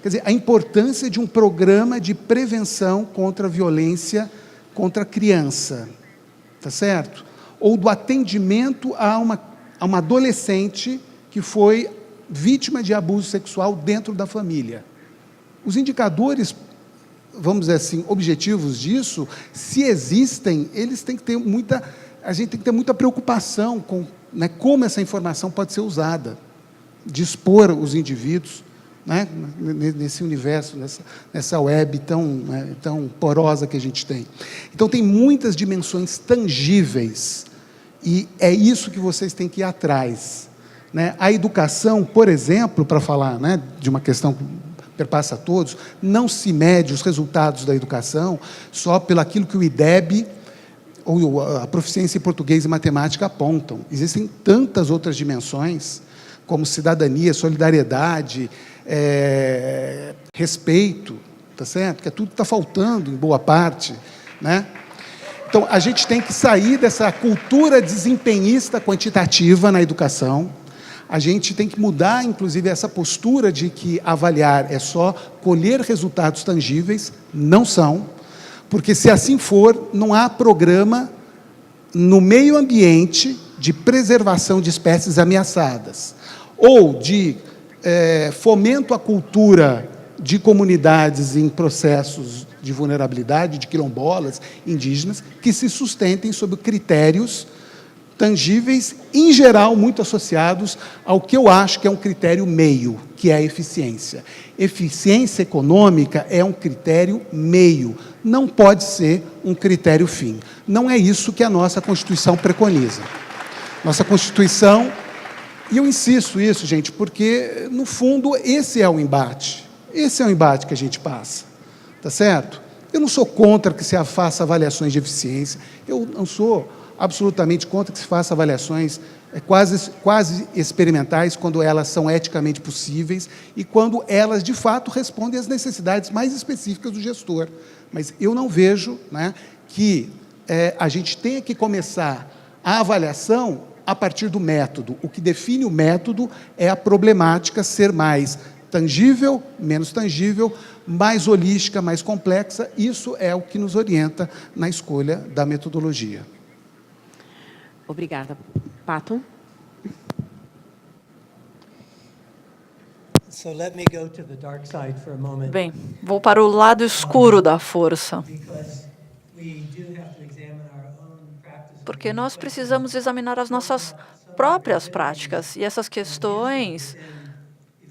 quer dizer, a importância de um programa de prevenção contra a violência contra a criança? Tá certo? Ou do atendimento a uma adolescente que foi vítima de abuso sexual dentro da família. Os indicadores, vamos dizer assim, objetivos disso, se existem, eles têm que ter a gente tem que ter muita preocupação com, né, como essa informação pode ser usada, de expor os indivíduos, né, nesse universo, nessa web tão porosa que a gente tem. Então, tem muitas dimensões tangíveis E é isso que vocês têm que ir atrás, né? A educação, por exemplo, para falar, né, de uma questão que perpassa a todos, não se mede os resultados da educação só pelo aquilo que o IDEB ou a proficiência em português e matemática apontam. Existem tantas outras dimensões, como cidadania, solidariedade, respeito, tá certo? Que tudo está faltando em boa parte, né? Então, a gente tem que sair dessa cultura desempenhista quantitativa na educação. A gente tem que mudar, inclusive, essa postura de que avaliar é só colher resultados tangíveis. Não são, porque, se assim for, não há programa no meio ambiente de preservação de espécies ameaçadas, ou de fomento à cultura de comunidades em processos de vulnerabilidade, de quilombolas, indígenas, que se sustentem sob critérios tangíveis, em geral, muito associados ao que eu acho que é um critério meio, que é a eficiência. Eficiência econômica é um critério meio, não pode ser um critério fim. Não é isso que a nossa Constituição preconiza. Nossa Constituição, e eu insisto isso, gente, porque, no fundo, esse é o embate. Esse é o embate que a gente passa, tá certo? Eu não sou contra que se faça avaliações de eficiência, eu não sou absolutamente contra que se faça avaliações quase experimentais, quando elas são eticamente possíveis e quando elas, de fato, respondem às necessidades mais específicas do gestor. Mas eu não vejo, né, que a gente tenha que começar a avaliação a partir do método. O que define o método é a problemática ser mais tangível, menos tangível, mais holística, mais complexa. Isso é o que nos orienta na escolha da metodologia. Obrigada. Pato? Bem, vou para o lado escuro da força, porque nós precisamos examinar as nossas próprias práticas, e essas questões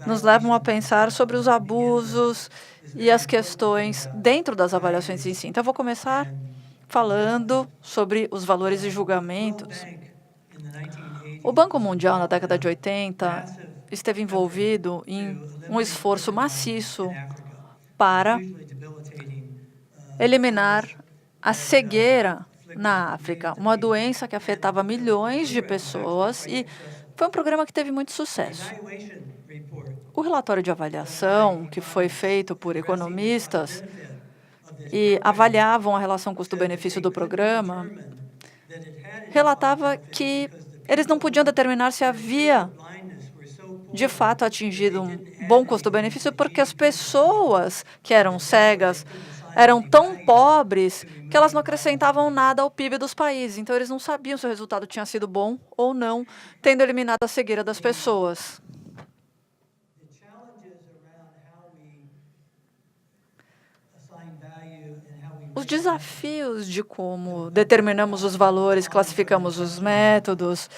nos levam a pensar sobre os abusos e as questões dentro das avaliações em si. Então, eu vou começar falando sobre os valores e julgamentos. O Banco Mundial, na década de 80, esteve envolvido em um esforço maciço para eliminar a cegueira na África, uma doença que afetava milhões de pessoas, e foi um programa que teve muito sucesso. O relatório de avaliação, que foi feito por economistas e avaliavam a relação custo-benefício do programa, relatava que eles não podiam determinar se havia, de fato, atingido um bom custo-benefício, porque as pessoas que eram cegas eram tão pobres que elas não acrescentavam nada ao PIB dos países. Então, eles não sabiam se o resultado tinha sido bom ou não, tendo eliminado a cegueira das pessoas. Os desafios de como determinamos os valores, classificamos os métodos,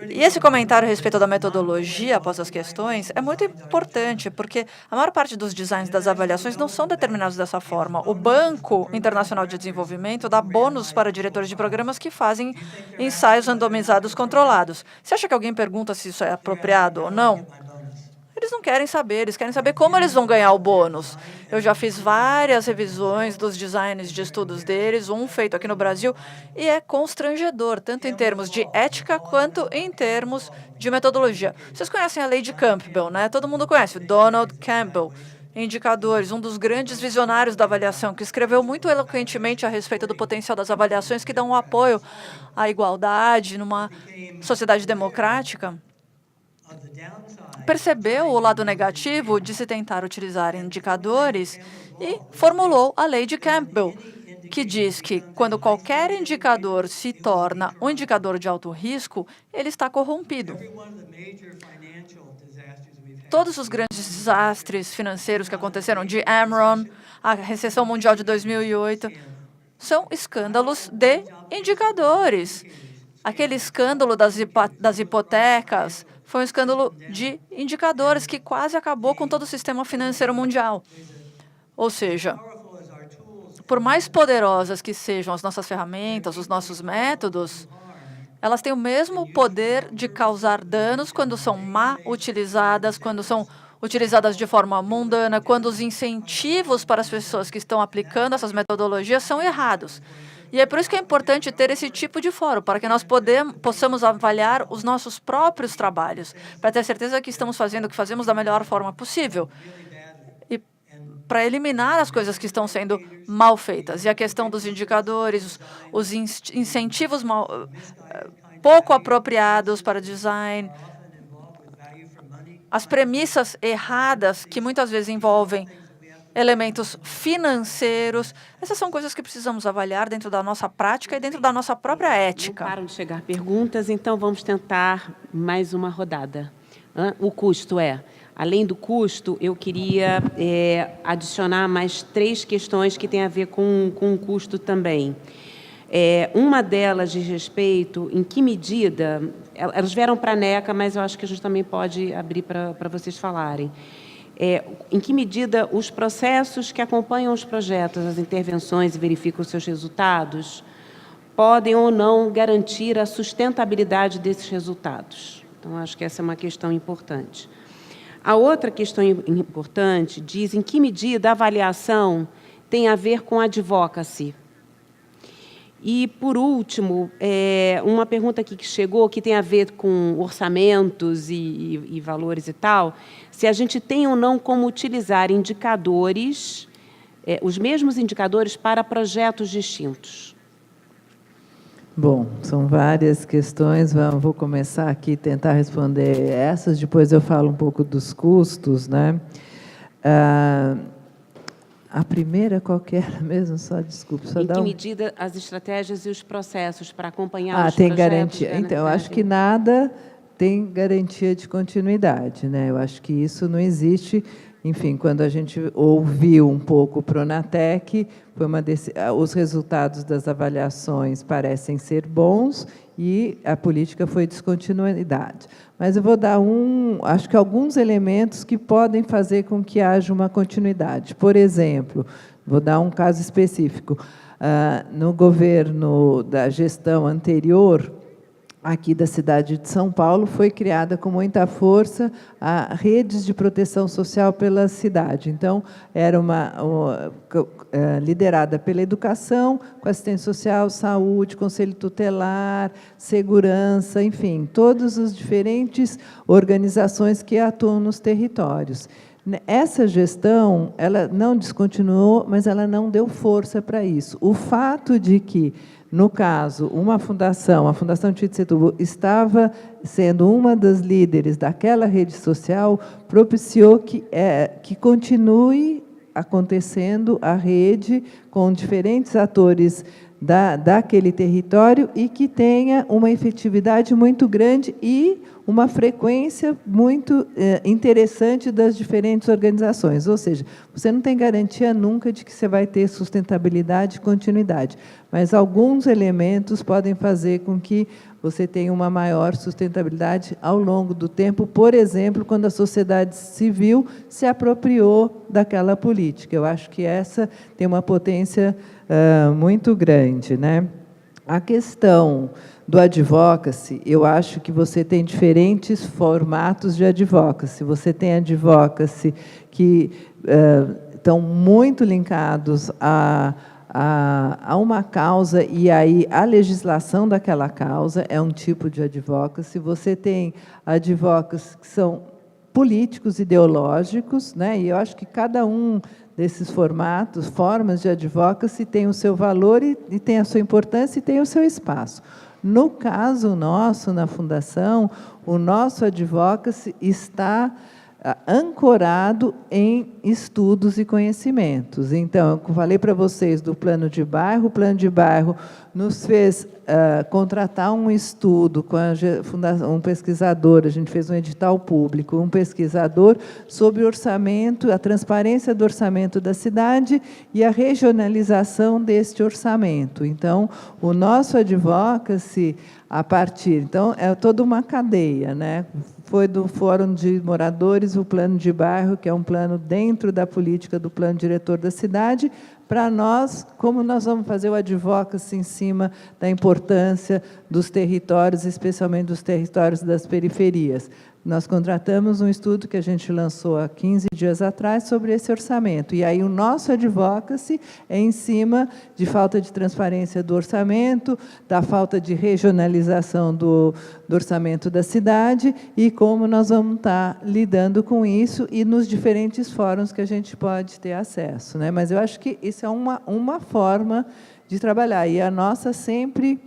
e esse comentário a respeito da metodologia após as questões é muito importante, porque a maior parte dos designs das avaliações não são determinados dessa forma. O Banco Internacional de Desenvolvimento dá bônus para diretores de programas que fazem ensaios randomizados controlados. Você acha que alguém pergunta se isso é apropriado ou não? Eles não querem saber, eles querem saber como eles vão ganhar o bônus. Eu já fiz várias revisões dos designs de estudos deles, um feito aqui no Brasil, e é constrangedor, tanto em termos de ética quanto em termos de metodologia. Vocês conhecem a lei de Campbell, né? Todo mundo conhece, Donald Campbell. Indicadores, um dos grandes visionários da avaliação, que escreveu muito eloquentemente a respeito do potencial das avaliações que dão um apoio à igualdade numa sociedade democrática. Percebeu o lado negativo de se tentar utilizar indicadores e formulou a lei de Campbell, que diz que quando qualquer indicador se torna um indicador de alto risco, ele está corrompido. Todos os grandes desastres financeiros que aconteceram, de Enron, a recessão mundial de 2008, são escândalos de indicadores. Aquele escândalo das hipotecas foi um escândalo de indicadores que quase acabou com todo o sistema financeiro mundial. Ou seja, por mais poderosas que sejam as nossas ferramentas, os nossos métodos, elas têm o mesmo poder de causar danos quando são mal utilizadas, quando são utilizadas de forma mundana, quando os incentivos para as pessoas que estão aplicando essas metodologias são errados. E é por isso que é importante ter esse tipo de fórum, para que nós possamos avaliar os nossos próprios trabalhos, para ter certeza que estamos fazendo o que fazemos da melhor forma possível. E para eliminar as coisas que estão sendo mal feitas. E a questão dos indicadores, os incentivos pouco apropriados para design, as premissas erradas que muitas vezes envolvem elementos financeiros. Essas são coisas que precisamos avaliar dentro da nossa prática e dentro da nossa própria ética. Não param de chegar perguntas, então vamos tentar mais uma rodada. O custo além do custo, eu queria adicionar mais 3 questões que têm a ver com o custo também. Uma delas diz respeito, em que medida, elas vieram para a NECA, mas eu acho que a gente também pode abrir para vocês falarem. Em que medida os processos que acompanham os projetos, as intervenções e verificam os seus resultados, podem ou não garantir a sustentabilidade desses resultados. Então, acho que essa é uma questão importante. A outra questão importante diz em que medida a avaliação tem a ver com advocacy. E, por último, uma pergunta aqui que chegou, que tem a ver com orçamentos e valores e tal, se a gente tem ou não como utilizar indicadores, os mesmos indicadores para projetos distintos. Bom, são várias questões, vou começar aqui a tentar responder essas, depois eu falo um pouco dos custos, né? A primeira, qual que era mesmo? Só, desculpe, só em dá que medida as estratégias e os processos para acompanhar os tem projetos... garantia. Então, eu acho que nada tem garantia de continuidade, né? Eu acho que isso não existe. Enfim, quando a gente ouviu um pouco o Pronatec, os resultados das avaliações parecem ser bons e a política foi descontinuidade. Mas eu vou dar acho que alguns elementos que podem fazer com que haja uma continuidade. Por exemplo, vou dar um caso específico. No governo da gestão anterior, aqui da cidade de São Paulo, foi criada com muita força a redes de proteção social pela cidade. Então, era liderada pela educação, com assistência social, saúde, conselho tutelar, segurança, enfim, todas as diferentes organizações que atuam nos territórios. Essa gestão, ela não descontinuou, mas ela não deu força para isso. O fato de que, no caso, a Fundação Tite Setúbal, estava sendo uma das líderes daquela rede social, propiciou que continue acontecendo a rede com diferentes atores daquele território e que tenha uma efetividade muito grande e uma frequência muito interessante das diferentes organizações. Ou seja, você não tem garantia nunca de que você vai ter sustentabilidade e continuidade, mas alguns elementos podem fazer com que você tenha uma maior sustentabilidade ao longo do tempo, por exemplo, quando a sociedade civil se apropriou daquela política. Eu acho que essa tem uma potência muito grande, né? A questão do advocacy, eu acho que você tem diferentes formatos de advocacy. Você tem advocacy que estão muito linkados a uma causa, e aí a legislação daquela causa é um tipo de advocacy. Você tem advocacy que são políticos, ideológicos, né? E eu acho que cada um desses formas de advocacy tem o seu valor e tem a sua importância e tem o seu espaço. No caso nosso, na Fundação, o nosso advocacy está ancorado em estudos e conhecimentos. Então, eu falei para vocês do plano de bairro. O plano de bairro nos fez contratar um estudo com um pesquisador, a gente fez um edital público, um pesquisador sobre orçamento, a transparência do orçamento da cidade e a regionalização deste orçamento. Então, o nosso advocacy, então, é toda uma cadeia, né? Foi do Fórum de Moradores, o plano de bairro, que é um plano dentro da política do plano diretor da cidade, para nós, como nós vamos fazer o advocacy em cima da importância dos territórios, especialmente dos territórios das periferias. Nós contratamos um estudo que a gente lançou há 15 dias atrás sobre esse orçamento. E aí o nosso advocacy é em cima de falta de transparência do orçamento, da falta de regionalização do orçamento da cidade e como nós vamos estar lidando com isso e nos diferentes fóruns que a gente pode ter acesso, né? Mas eu acho que isso é uma forma de trabalhar. E a nossa sempre,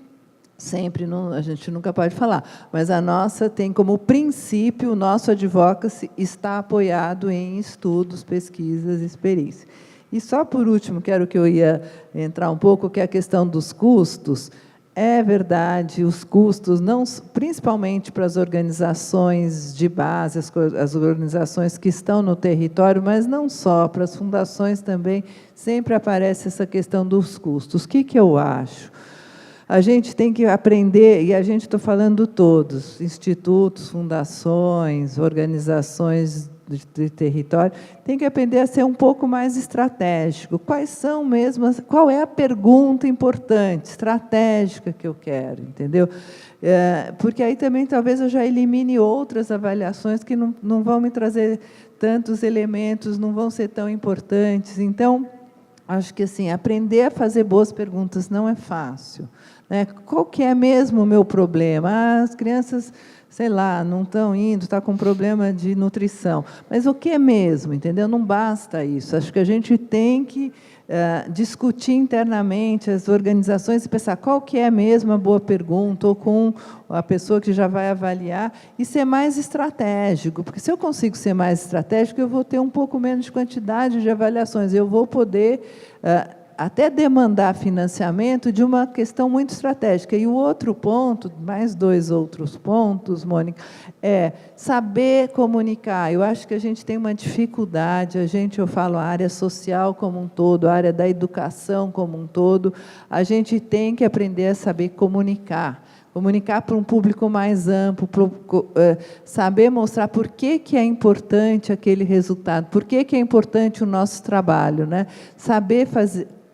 não, a gente nunca pode falar, mas a nossa tem como princípio, o nosso advocacy está apoiado em estudos, pesquisas e experiência. E só por último, que era o que eu ia entrar um pouco, que é a questão dos custos. É verdade, os custos, não, principalmente para as organizações de base, as organizações que estão no território, mas não só, para as fundações também, sempre aparece essa questão dos custos. O que eu acho? A gente tem que aprender, e a gente está falando todos, institutos, fundações, organizações de território, tem que aprender a ser um pouco mais estratégico. Quais são mesmo, qual é a pergunta importante, estratégica que eu quero, entendeu? Porque aí também talvez eu já elimine outras avaliações que não vão me trazer tantos elementos, não vão ser tão importantes. Então, acho que assim, aprender a fazer boas perguntas não é fácil, né? Qual que é mesmo o meu problema? As crianças, sei lá, não estão indo, está com problema de nutrição. Mas o que é mesmo, entendeu? Não basta isso. Acho que a gente tem que discutir internamente as organizações e pensar qual que é mesmo a boa pergunta, ou com a pessoa que já vai avaliar, e ser mais estratégico. Porque se eu consigo ser mais estratégico, eu vou ter um pouco menos de quantidade de avaliações. Eu vou poder até demandar financiamento de uma questão muito estratégica. E o outro ponto, mais 2 outros pontos, Mônica, é saber comunicar. Eu acho que a gente tem uma dificuldade, eu falo a área social como um todo, a área da educação como um todo, a gente tem que aprender a saber comunicar para um público mais amplo, saber mostrar por que é importante aquele resultado, por que é importante o nosso trabalho, né? Saber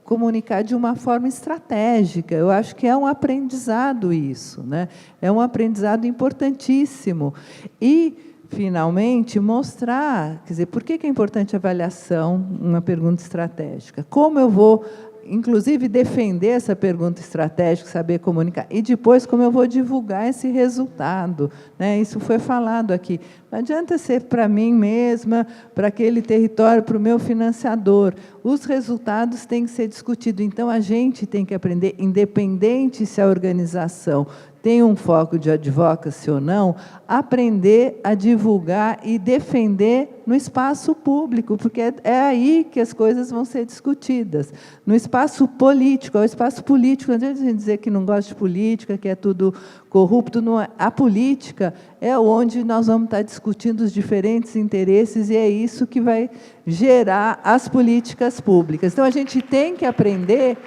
comunicar de uma forma estratégica. Eu acho que é um aprendizado isso, né? É um aprendizado importantíssimo. E, finalmente, mostrar, quer dizer, por que é importante a avaliação, uma pergunta estratégica? Como eu vou, inclusive, defender essa pergunta estratégica, saber comunicar, e depois como eu vou divulgar esse resultado, né? Isso foi falado aqui. Não adianta ser para mim mesma, para aquele território, para o meu financiador. Os resultados têm que ser discutidos. Então, a gente tem que aprender, independente se a organização tem um foco de advocacy ou não, aprender a divulgar e defender no espaço público, porque é aí que as coisas vão ser discutidas. No espaço político, é o espaço político. Não adianta a gente dizer que não gosta de política, que é tudo corrupto. Não é. A política é onde nós vamos estar discutindo os diferentes interesses, e é isso que vai gerar as políticas públicas. Então, a gente tem que aprender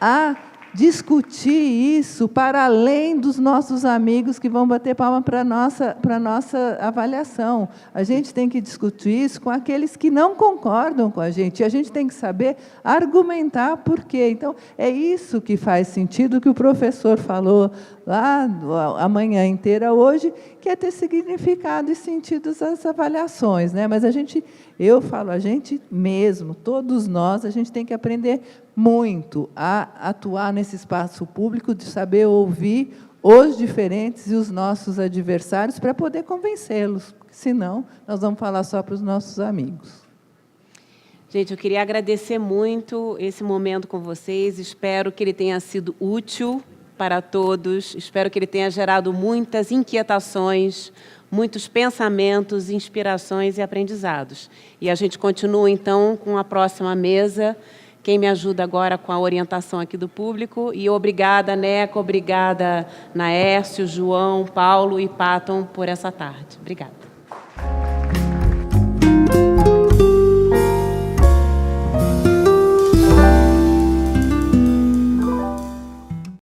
a discutir isso para além dos nossos amigos que vão bater palma para a nossa avaliação. A gente tem que discutir isso com aqueles que não concordam com a gente. E a gente tem que saber argumentar por quê. Então, é isso que faz sentido, que o professor falou lá a manhã inteira hoje, que é ter significado e sentido as avaliações, né? Mas eu falo, a gente mesmo, todos nós, a gente tem que aprender muito a atuar nesse espaço público, de saber ouvir os diferentes e os nossos adversários para poder convencê-los, senão nós vamos falar só para os nossos amigos. Gente, eu queria agradecer muito esse momento com vocês, espero que ele tenha sido útil para todos, espero que ele tenha gerado muitas inquietações, muitos pensamentos, inspirações e aprendizados. E a gente continua, então, com a próxima mesa. Quem me ajuda agora com a orientação aqui do público. E obrigada, Neco, obrigada, Naércio, João, Paulo e Patton, por essa tarde. Obrigada.